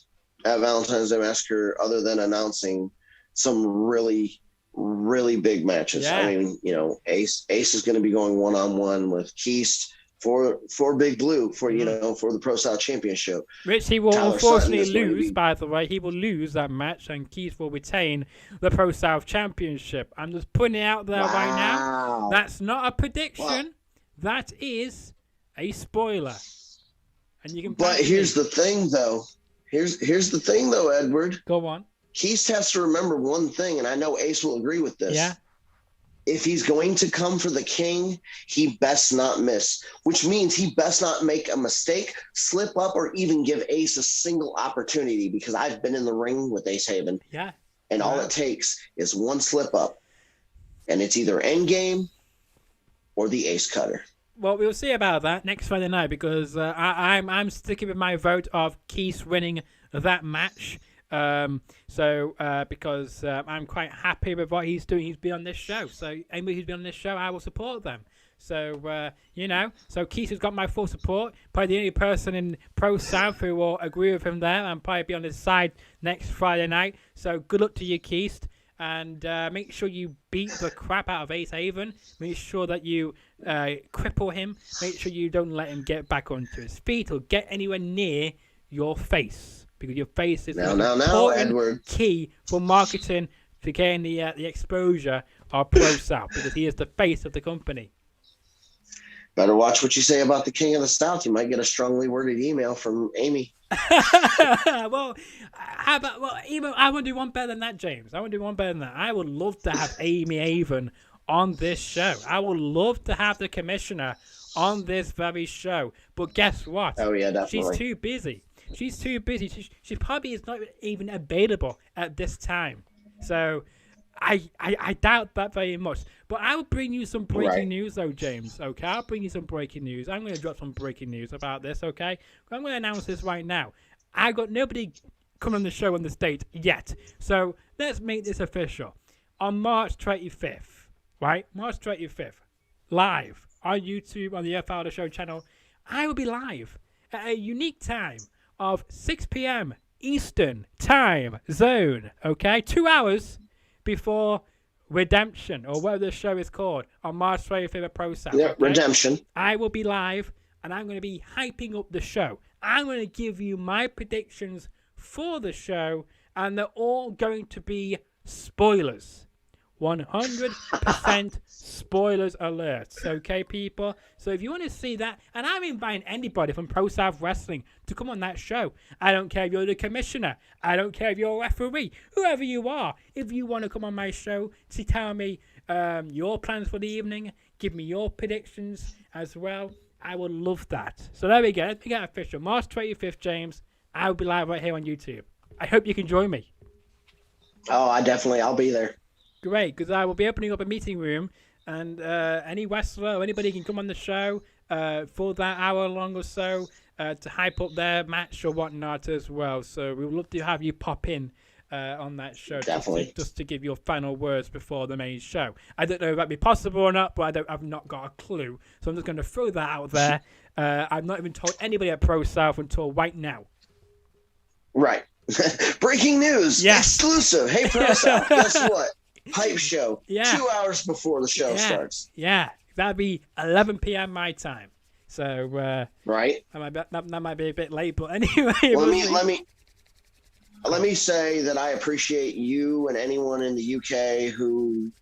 B: at Valentine's Day Massacre other than announcing some really, really big matches.
A: Yeah.
B: I mean, Ace is going to be going one-on-one with Keist for Big Blue for the ProSouth Championship.
A: Which he will unfortunately lose, by the way. He will lose that match, and Keith will retain the ProSouth Championship. I'm just putting it out there right now. That's not a prediction. Wow. That is a spoiler. And you can.
B: But here's the thing, though. Here's the thing, though, Edward.
A: Go on.
B: Keith has to remember one thing, and I know Ace will agree with this.
A: Yeah.
B: If he's going to come for the king, he best not miss, which means he best not make a mistake, slip up, or even give Ace a single opportunity, because I've been in the ring with Ace Haven.
A: Yeah.
B: And all it takes is one slip up, and it's either endgame or the Ace Cutter.
A: Well, we'll see about that next Friday night, because I'm sticking with my vote of Keith winning that match. Because I'm quite happy with what he's doing. He's been on this show, so anybody who's been on this show, I will support them. So so Keith has got my full support. Probably the only person in Pro South who will agree with him there, and probably be on his side next Friday night. So good luck to you, Keith. And make sure you beat the crap out of Ace Haven. Make sure that you cripple him. Make sure you don't let him get back onto his feet or get anywhere near your face, because your face is an important
B: Edward.
A: key for marketing to getting the exposure of Pro South, because he is the face of the company.
B: Better watch what you say about the King of the South. You might get a strongly worded email from Amy.
A: Well, even I want to do one better than that, James. I want to do one better than that. I would love to have Amy Haven on this show. I would love to have the commissioner on this very show. But guess what?
B: Oh, yeah, definitely.
A: She's too busy. She's too busy. She probably is not even available at this time. So I doubt that very much. But I will bring you some breaking news, though, James. Okay, I'll bring you some breaking news. I'm going to drop some breaking news about this, okay? I'm going to announce this right now. I got nobody coming on the show on this date yet. So let's make this official. On March 25th, right? March 25th, live on YouTube, on the Fowler Show channel, I will be live at a unique time of 6 p.m. Eastern time zone, okay? 2 hours before Redemption, or whatever the show is called, on March 25th at ProSouth.
B: Yeah,
A: okay?
B: Redemption.
A: I will be live, and I'm going to be hyping up the show. I'm going to give you my predictions for the show, and they're all going to be spoilers. 100% spoilers alerts, okay, people? So if you want to see that, and I'm inviting anybody from ProSouth Wrestling to come on that show. I don't care if you're the commissioner. I don't care if you're a referee. Whoever you are, if you want to come on my show to tell me your plans for the evening. Give me your predictions as well. I would love that. So there we go. Let's make it official. March 25th, James. I'll be live right here on YouTube. I hope you can join me.
B: Oh, I'll be there.
A: Great, because I will be opening up a meeting room, and any wrestler or anybody can come on the show for that hour long or so to hype up their match or whatnot as well. So we would love to have you pop in on that show.
B: Definitely.
A: Just to give your final words before the main show. I don't know if that'd be possible or not, but I've not got a clue. So I'm just going to throw that out there. I've not even told anybody at ProSouth until right now.
B: Right. Breaking news.
A: Yeah.
B: Exclusive. Hey, ProSouth, guess what? Hype show.
A: Yeah.
B: 2 hours before the show starts.
A: Yeah. That'd be 11 p.m. my time. So
B: right.
A: That might be a bit late, but anyway.
B: Let me say that I appreciate you and anyone in the UK who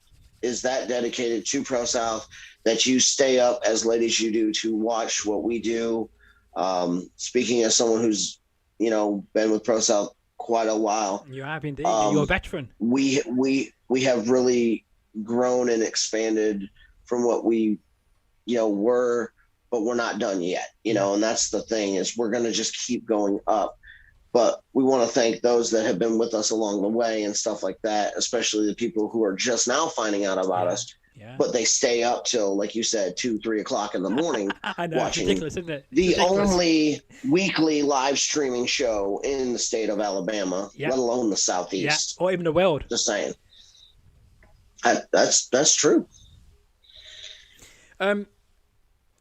B: is that dedicated to ProSouth, that you stay up as late as you do to watch what we do. Speaking as someone who's, been with ProSouth quite a while.
A: You have indeed. You're a veteran.
B: We have really grown and expanded from what we, were, but we're not done yet, and that's the thing, is we're going to just keep going up. But we want to thank those that have been with us along the way and stuff like that, especially the people who are just now finding out about us. Yeah. But they stay up till, like you said, 2-3 o'clock in the morning.
A: I know,
B: watching
A: ridiculous, isn't it?
B: The only weekly live streaming show in the state of Alabama, let alone the Southeast.
A: Or even the world.
B: Just saying. That's true.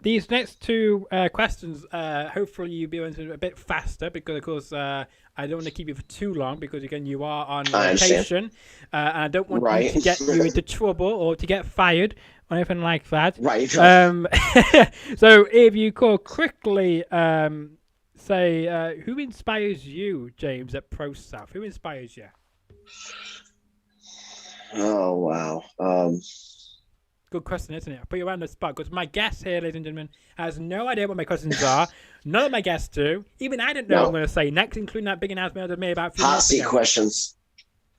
A: These next two questions, hopefully you'll be able to a bit faster, because, of course, I don't want to keep you for too long, because, again, you are on vacation. And I don't want you to get you into trouble or to get fired or anything like that.
B: Right.
A: So if you could quickly say, who inspires you, James, at ProSouth? Who inspires you?
B: Oh, wow.
A: Good question, isn't it? I put you on the spot, because my guest here, ladies and gentlemen, has no idea what my questions are. None of my guests do. Even I don't know what I'm going to say next, including that big announcement I made about a few minutes ago.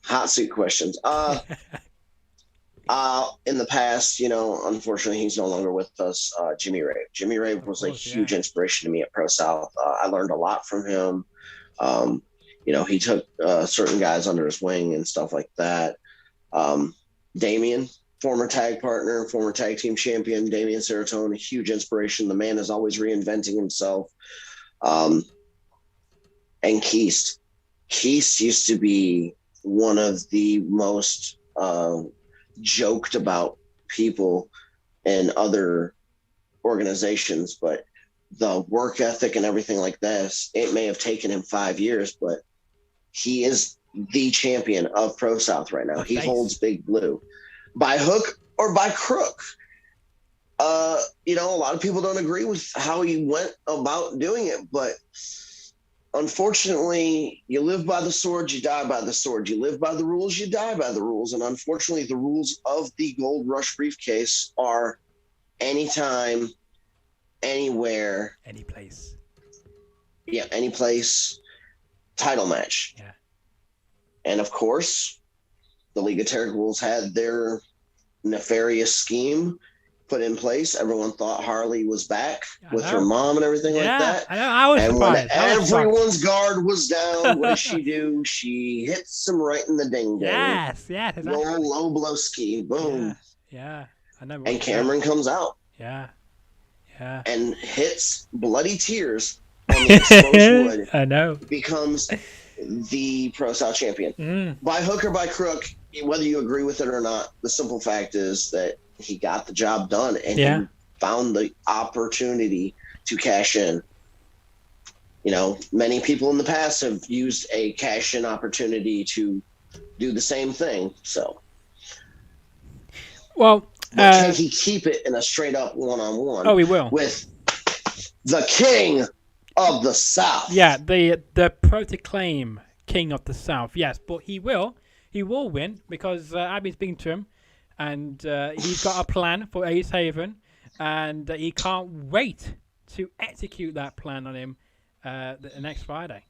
B: Hot seat questions. In the past, unfortunately, he's no longer with us. Jimmy Rave. Jimmy Rave was a huge inspiration to me at ProSouth. I learned a lot from him. He took certain guys under his wing and stuff like that. Damien, former tag partner, former tag team champion, Damien Serotonin, a huge inspiration. The man is always reinventing himself. And Keist. Keist used to be one of the most joked about people in other organizations, but the work ethic and everything like this, it may have taken him 5 years, but he is the champion of ProSouth right now. He holds Big Blue by hook or by crook. A lot of people don't agree with how he went about doing it, but unfortunately, you live by the sword, you die by the sword. You live by the rules, you die by the rules. And unfortunately, the rules of the Gold Rush briefcase are anytime, anywhere.
A: Any place.
B: Yeah, any place, title match.
A: Yeah.
B: And of course, the League of Terribles had their nefarious scheme put in place. Everyone thought Harley was back with her mom and everything like that.
A: I know. I was surprised.
B: When everyone's guard was down, what does she do? She hits him right in the ding-dong.
A: Yes.
B: Low blow ski. Boom.
A: Yeah. I know.
B: And Cameron comes out.
A: Yeah.
B: And hits Bloody Tears on the exposed wood.
A: I know.
B: Becomes the ProSouth champion. By hook or by crook, whether you agree with it or not, the simple fact is that he got the job done, and he found the opportunity to cash in. Many people in the past have used a cash-in opportunity to do the same thing. So,
A: but
B: can he keep it in a straight-up one-on-one?
A: Oh, he will.
B: With the King of the South.
A: Yeah, the proclaimed King of the South. Yes, but he will win, because I've been speaking to him. And he's got a plan for Ace Haven, and he can't wait to execute that plan on him the next Friday.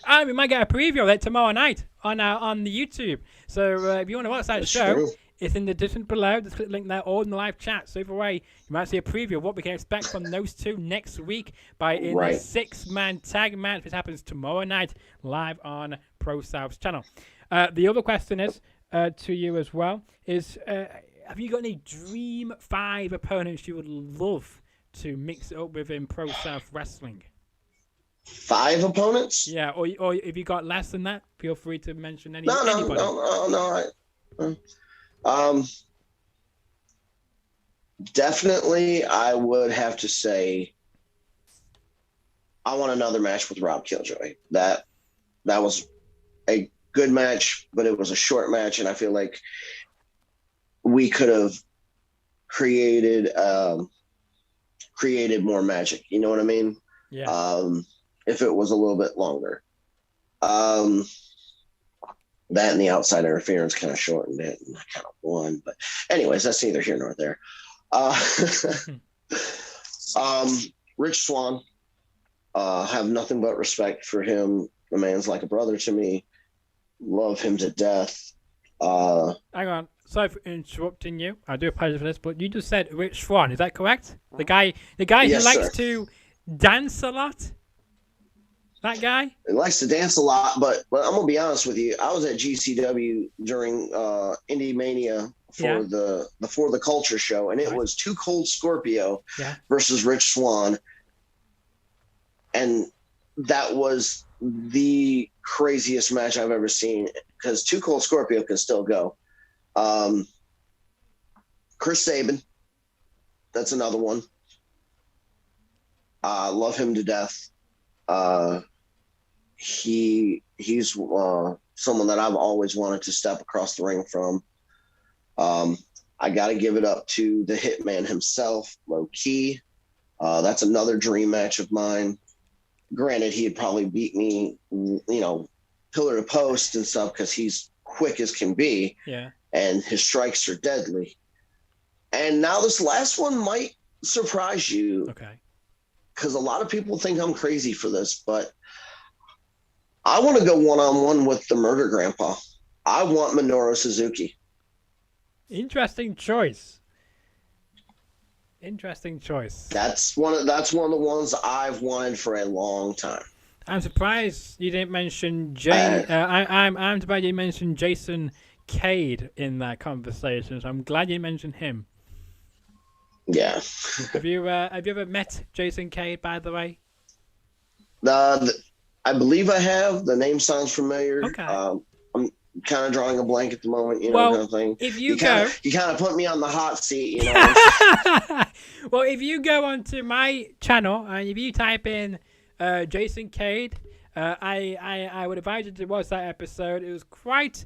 A: And we might get a preview of it tomorrow night on the YouTube. So if you want to watch that show,
B: true.
A: it's in the description below. Just click the link there or in the live chat. So either way, you might see a preview of what we can expect from those two next week in a 6-man tag match, which happens tomorrow night live on ProSouth's channel. The other question is to you as well is have you got any dream 5 opponents you would love to mix it up with in ProSouth Wrestling?
B: 5 opponents?
A: Yeah, or if you got less than that, feel free to mention
B: anybody. No. Definitely, I would have to say I want another match with Rob Killjoy. That was a good match, but it was a short match, and I feel like we could have created more magic. You know what I mean?
A: Yeah.
B: If it was a little bit longer. That and the outside interference kind of shortened it, and I kind of won. But anyways, that's neither here nor there. Rich Swann, have nothing but respect for him. The man's like a brother to me. Love him to death.
A: Hang on. Sorry for interrupting you. I do apologize for this, but you just said Rich Swann. Is that correct? The guy
B: Yes,
A: who likes
B: sir.
A: to dance a lot? That guy?
B: He likes to dance a lot, but I'm gonna be honest with you. I was at GCW during Indie Mania for the Culture show, and it was Too Cold Scorpio versus Rich Swann, and that was the craziest match I've ever seen. Because Too Cold Scorpio can still go. Chris Sabin, that's another one. Love him to death. He's someone that I've always wanted to step across the ring from. I got to give it up to the Hitman himself, Low Key. That's another dream match of mine. Granted, he'd probably beat me, pillar to post and stuff because he's quick as can be.
A: Yeah.
B: And his strikes are deadly. And now this last one might surprise you.
A: Okay.
B: Because a lot of people think I'm crazy for this, but I want to go one-on-one with the Murder Grandpa. I want Minoru Suzuki.
A: Interesting choice.
B: That's one of the ones I've wanted for a long time.
A: I'm surprised you didn't mention I'm surprised you mentioned Jason Cade in that conversation. So I'm glad you mentioned him.
B: Yeah.
A: Have you ever met Jason Cade, by the way?
B: I believe I have. The name sounds familiar.
A: Okay.
B: I'm kind of drawing a blank at the moment, kind of thing.
A: If
B: you kind of put me on the hot seat,
A: Well, if you go onto my channel and if you type in Jason Cade, I would advise you to watch that episode. It was quite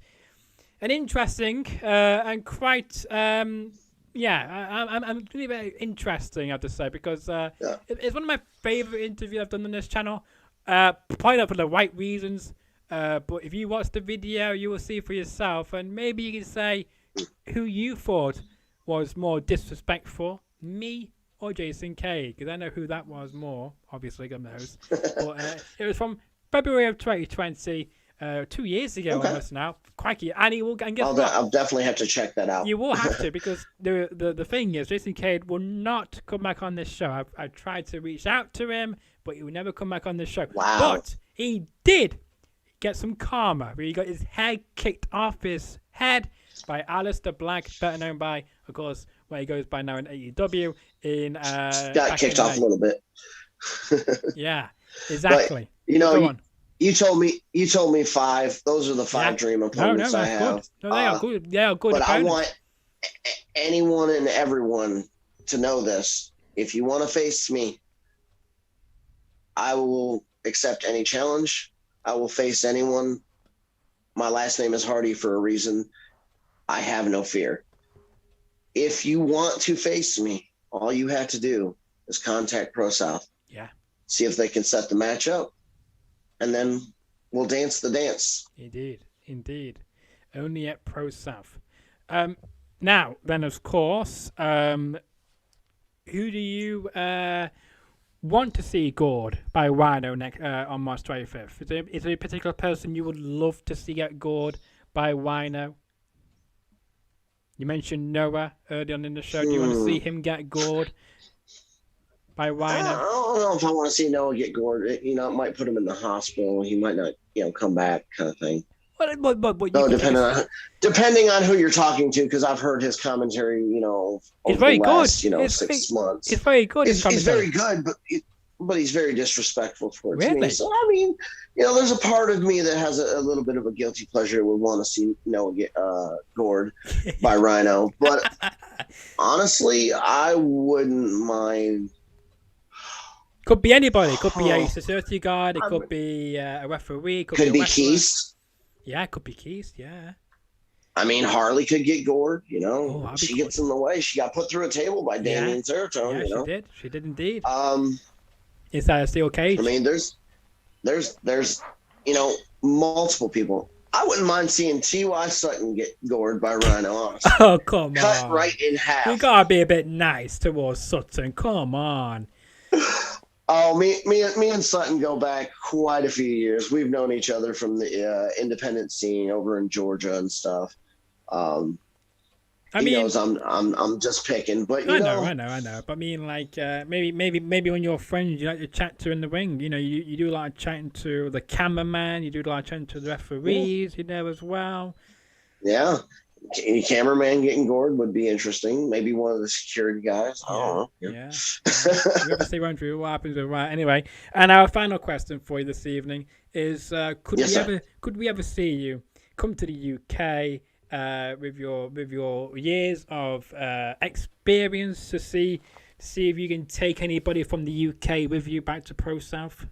A: an interesting and quite I'm really very interesting, I have to say, because it's one of my favorite interviews I've done on this channel. Probably not for the right reasons, but if you watch the video, you will see for yourself, and maybe you can say who you thought was more disrespectful, me or Jason Cade, because I know who that was more, obviously, God knows. But it was from February of 2020, 2 years ago almost now. Crikey. And he will, and guess what?
B: I'll definitely have to check that out.
A: You will have to, because the thing is, Jason Cade will not come back on this show. I've tried to reach out to him, but he will never come back on this show.
B: Wow.
A: But he did get some karma, where he got his head kicked off his head by Aleister Black, better known by, of course, where he goes by now in AEW.
B: Got kicked off a little bit.
A: Yeah, exactly.
B: But, you told me 5. Those are the 5 dream opponents I have.
A: Good. No, they are good. They are good.
B: But
A: opponents.
B: I want anyone and everyone to know this. If you want to face me, I will accept any challenge. I will face anyone. My last name is Hardy for a reason. I have no fear. If you want to face me, all you have to do is contact ProSouth.
A: Yeah.
B: See if they can set the match up, and then we'll dance the dance.
A: Indeed. Only at ProSouth. Now, then, of course, who do you want to see gored by Rhyno next on March 25th? Is there a particular person you would love to see get gored by Rhyno? You mentioned Noah early on in the show. Do you want to see him get gored by Rhyno?
B: I don't know if I want to see Noah get gored. It might put him in the hospital. He might not, come back, kind of thing.
A: But
B: depending on who you're talking to, because I've heard his commentary, over
A: very
B: the last,
A: good.
B: 6 months.
A: It's very good.
B: He's very good, but he's very disrespectful towards
A: Really?
B: me. So, I mean, there's a part of me that has a little bit of a guilty pleasure, would want to see Noah get gored by Rhyno. But honestly, I wouldn't mind.
A: Could be anybody. Could be a security guard. It could be a referee.
B: Could be Keith.
A: Yeah, it could be Keith. Yeah.
B: I mean, Harley could get gored. She gets in the way. She got put through a table by Damien Seratone.
A: Yeah, she did. She did indeed. Is that a steel cage?
B: I mean, there's multiple people. I wouldn't mind seeing T.Y. Sutton get gored by Rhyno, honestly.
A: Oh, come on.
B: Cut right in half.
A: You gotta be a bit nice towards Sutton. Come on.
B: Oh, me and Sutton go back quite a few years. We've known each other from the independent scene over in Georgia and stuff. He knows I'm just picking, but
A: I know. But I mean, like maybe when you're friends, you like to chat to in the ring. You do a lot of chatting to the cameraman. You do a lot of chatting to the referees. As well.
B: Yeah, cameraman getting gored would be interesting. Maybe one of the security guys. I don't know.
A: Yeah. We have to stay through what happens with that. Anyway, and our final question for you this evening is: could we ever see you come to the UK? With your years of experience to see if you can take anybody from the UK with you back to ProSouth?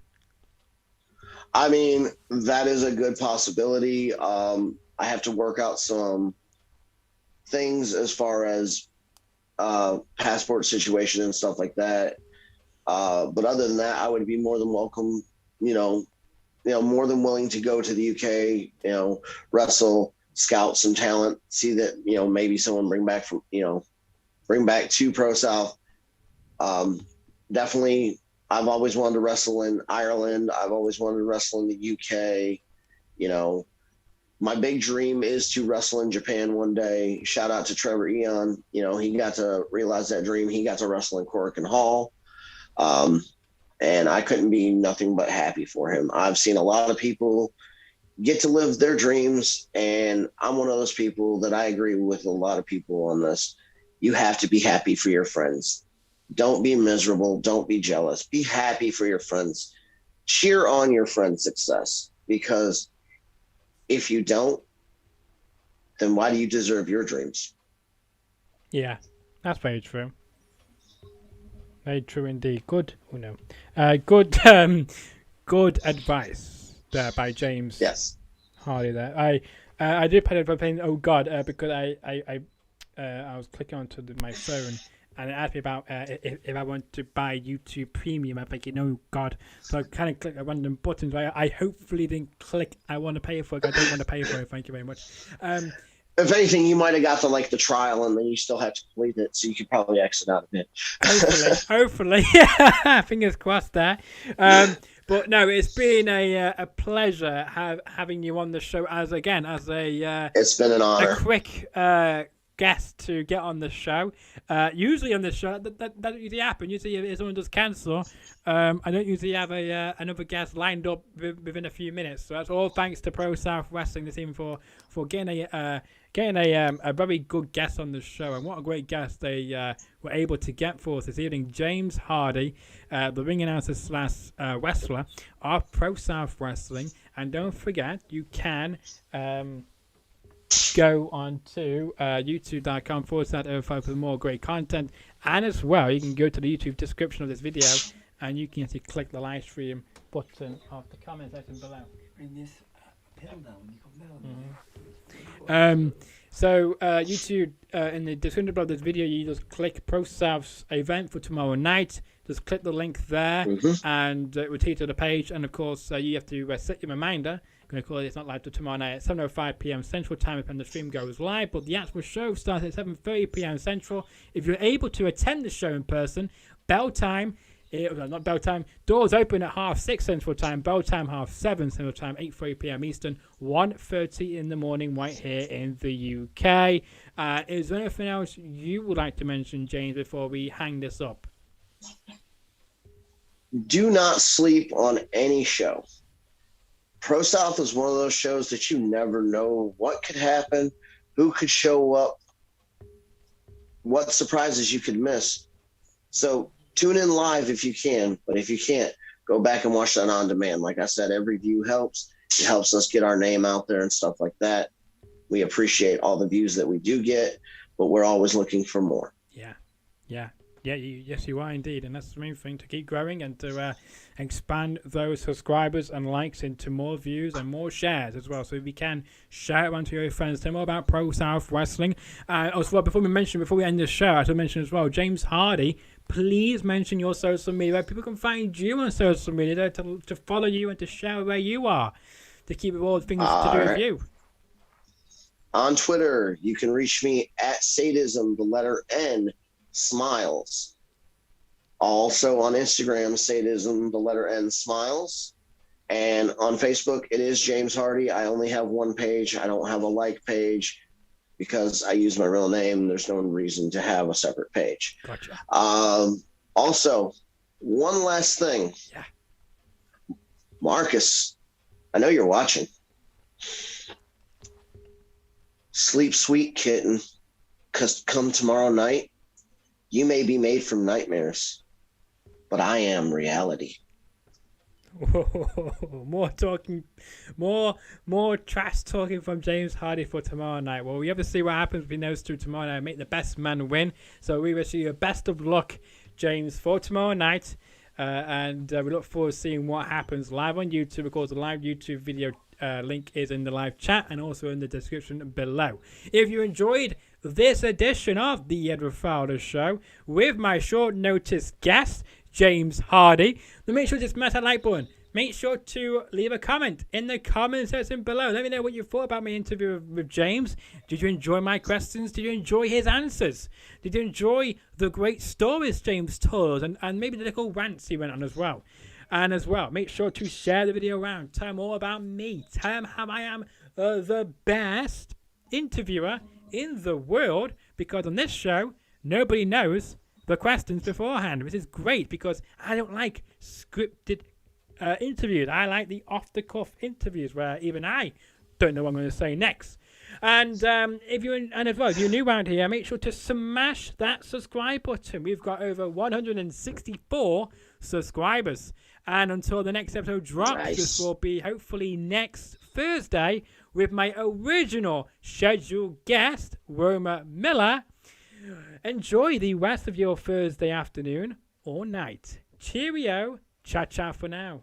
B: I mean, that is a good possibility. I have to work out some things as far as passport situation and stuff like that. But other than that, I would be more than welcome, more than willing to go to the UK, wrestle, scout some talent, see that, maybe someone bring back to ProSouth. Definitely, I've always wanted to wrestle in Ireland. I've always wanted to wrestle in the UK. My big dream is to wrestle in Japan one day. Shout out to Trevor Eon. He got to realize that dream. He got to wrestle in Cork and Hall. And I couldn't be nothing but happy for him. I've seen a lot of people get to live their dreams, and I'm one of those people that I agree with a lot of people on this. You have to be happy for your friends. Don't be miserable. Don't be jealous. Be happy for your friends. Cheer on your friend's success, because if you don't, then why do you deserve your dreams? Yeah,
A: that's very true. Very true indeed. Good. Good advice there by James.
B: Yes.
A: Hardy there. I did put it for playing. Oh God, because I was clicking onto my phone and it asked me about if I want to buy YouTube Premium. I'm thinking, oh God. So I kind of clicked a random button. So I hopefully didn't click I want to pay for it. I don't want to pay for it. Thank you very much.
B: If anything, you might have got the trial, and then you still have to complete it, so you could probably exit out a bit.
A: Hopefully. Fingers crossed there. But no, it's been a pleasure having you on the show as a
B: it's been an honor.
A: A quick guest to get on the show. Usually on the show that doesn't usually happen. Usually if someone does cancel, I don't usually have another guest lined up within a few minutes. So that's all thanks to ProSouth Wrestling this evening for getting a very good guest on the show. And what a great guest they were able to get for us this evening. James Hardy, the ring announcer / wrestler of ProSouth Wrestling. And don't forget, you can go on to youtube.com/05 for more great content. And as well, you can go to the YouTube description of this video and you can actually click the live stream button of the comment section below.
C: Bring this pedal down when you come down.
A: So YouTube, in the description of this video, you just click ProSouth's event for tomorrow night. Just click the link there, and it will take you to the page. And of course, you have to set your reminder. I'm going to call it, it's not live till tomorrow night at 7:05 p.m. Central Time when the stream goes live. But the actual show starts at 7:30 p.m. Central. If you're able to attend the show in person, bell time, Not bell time. Doors open at 6:30 Central Time. Bell time 7:30 Central Time. 8:30 p.m. Eastern. 1:30 in the morning, right here in the UK. Is there anything else you would like to mention, James, before we hang this up?
B: Do not sleep on any show. ProSouth is one of those shows that you never know what could happen, who could show up, what surprises you could miss. So tune in live if you can, but if you can't, go back and watch that on demand. Like I said, every view helps. It helps us get our name out there and stuff like that. We appreciate all the views that we do get, but we're always looking for more.
A: Yes, you are indeed, and that's the main thing, to keep growing and to expand those subscribers and likes into more views and more shares as well. So if you can, share it around to your friends. Tell them more about ProSouth Wrestling. Also, before we end the show, I should mention as well, James Hardy, please mention your social media where people can find you on social media to follow you and to share where you are, to keep it all things to do with you.
B: On Twitter, you can reach me at sadism, the letter N, smiles. Also on Instagram, sadism, the letter N, smiles. And on Facebook, it is James Hardy. I only have one page. I don't have a like page because I use my real name. There's no reason to have a separate page.
A: Gotcha.
B: Also, one last thing.
A: Yeah.
B: Marcus, I know you're watching. Sleep sweet, kitten, because come tomorrow night, you may be made from nightmares, but I am reality.
A: Whoa, more trash talking from James Hardy for tomorrow night. Well, we have to see what happens between those two tomorrow night. Make the best man win. So we wish you the best of luck, James, for tomorrow night. And we look forward to seeing what happens live on YouTube. Of course, the live YouTube video link is in the live chat and also in the description below. If you enjoyed this edition of the Edward Fowler Show with my short notice guest, James Hardy, then make sure to smash that like button. Make sure to leave a comment in the comment section below. Let me know what you thought about my interview with James. Did you enjoy my questions? Did you enjoy his answers? Did you enjoy the great stories James told and maybe the little rants he went on as well? And as well, make sure to share the video around. Tell them all about me. Tell them how I am the best interviewer in the world, because on this show, nobody knows the questions beforehand, which is great because I don't like scripted interviews. I like the off-the-cuff interviews where even I don't know what I'm going to say next. And if you're new around here, make sure to smash that subscribe button. We've got over 164 subscribers. And until the next episode drops, This will be hopefully next Thursday with my original scheduled guest, Roma Miller. Enjoy the rest of your Thursday afternoon or night. Cheerio. Ciao, ciao for now.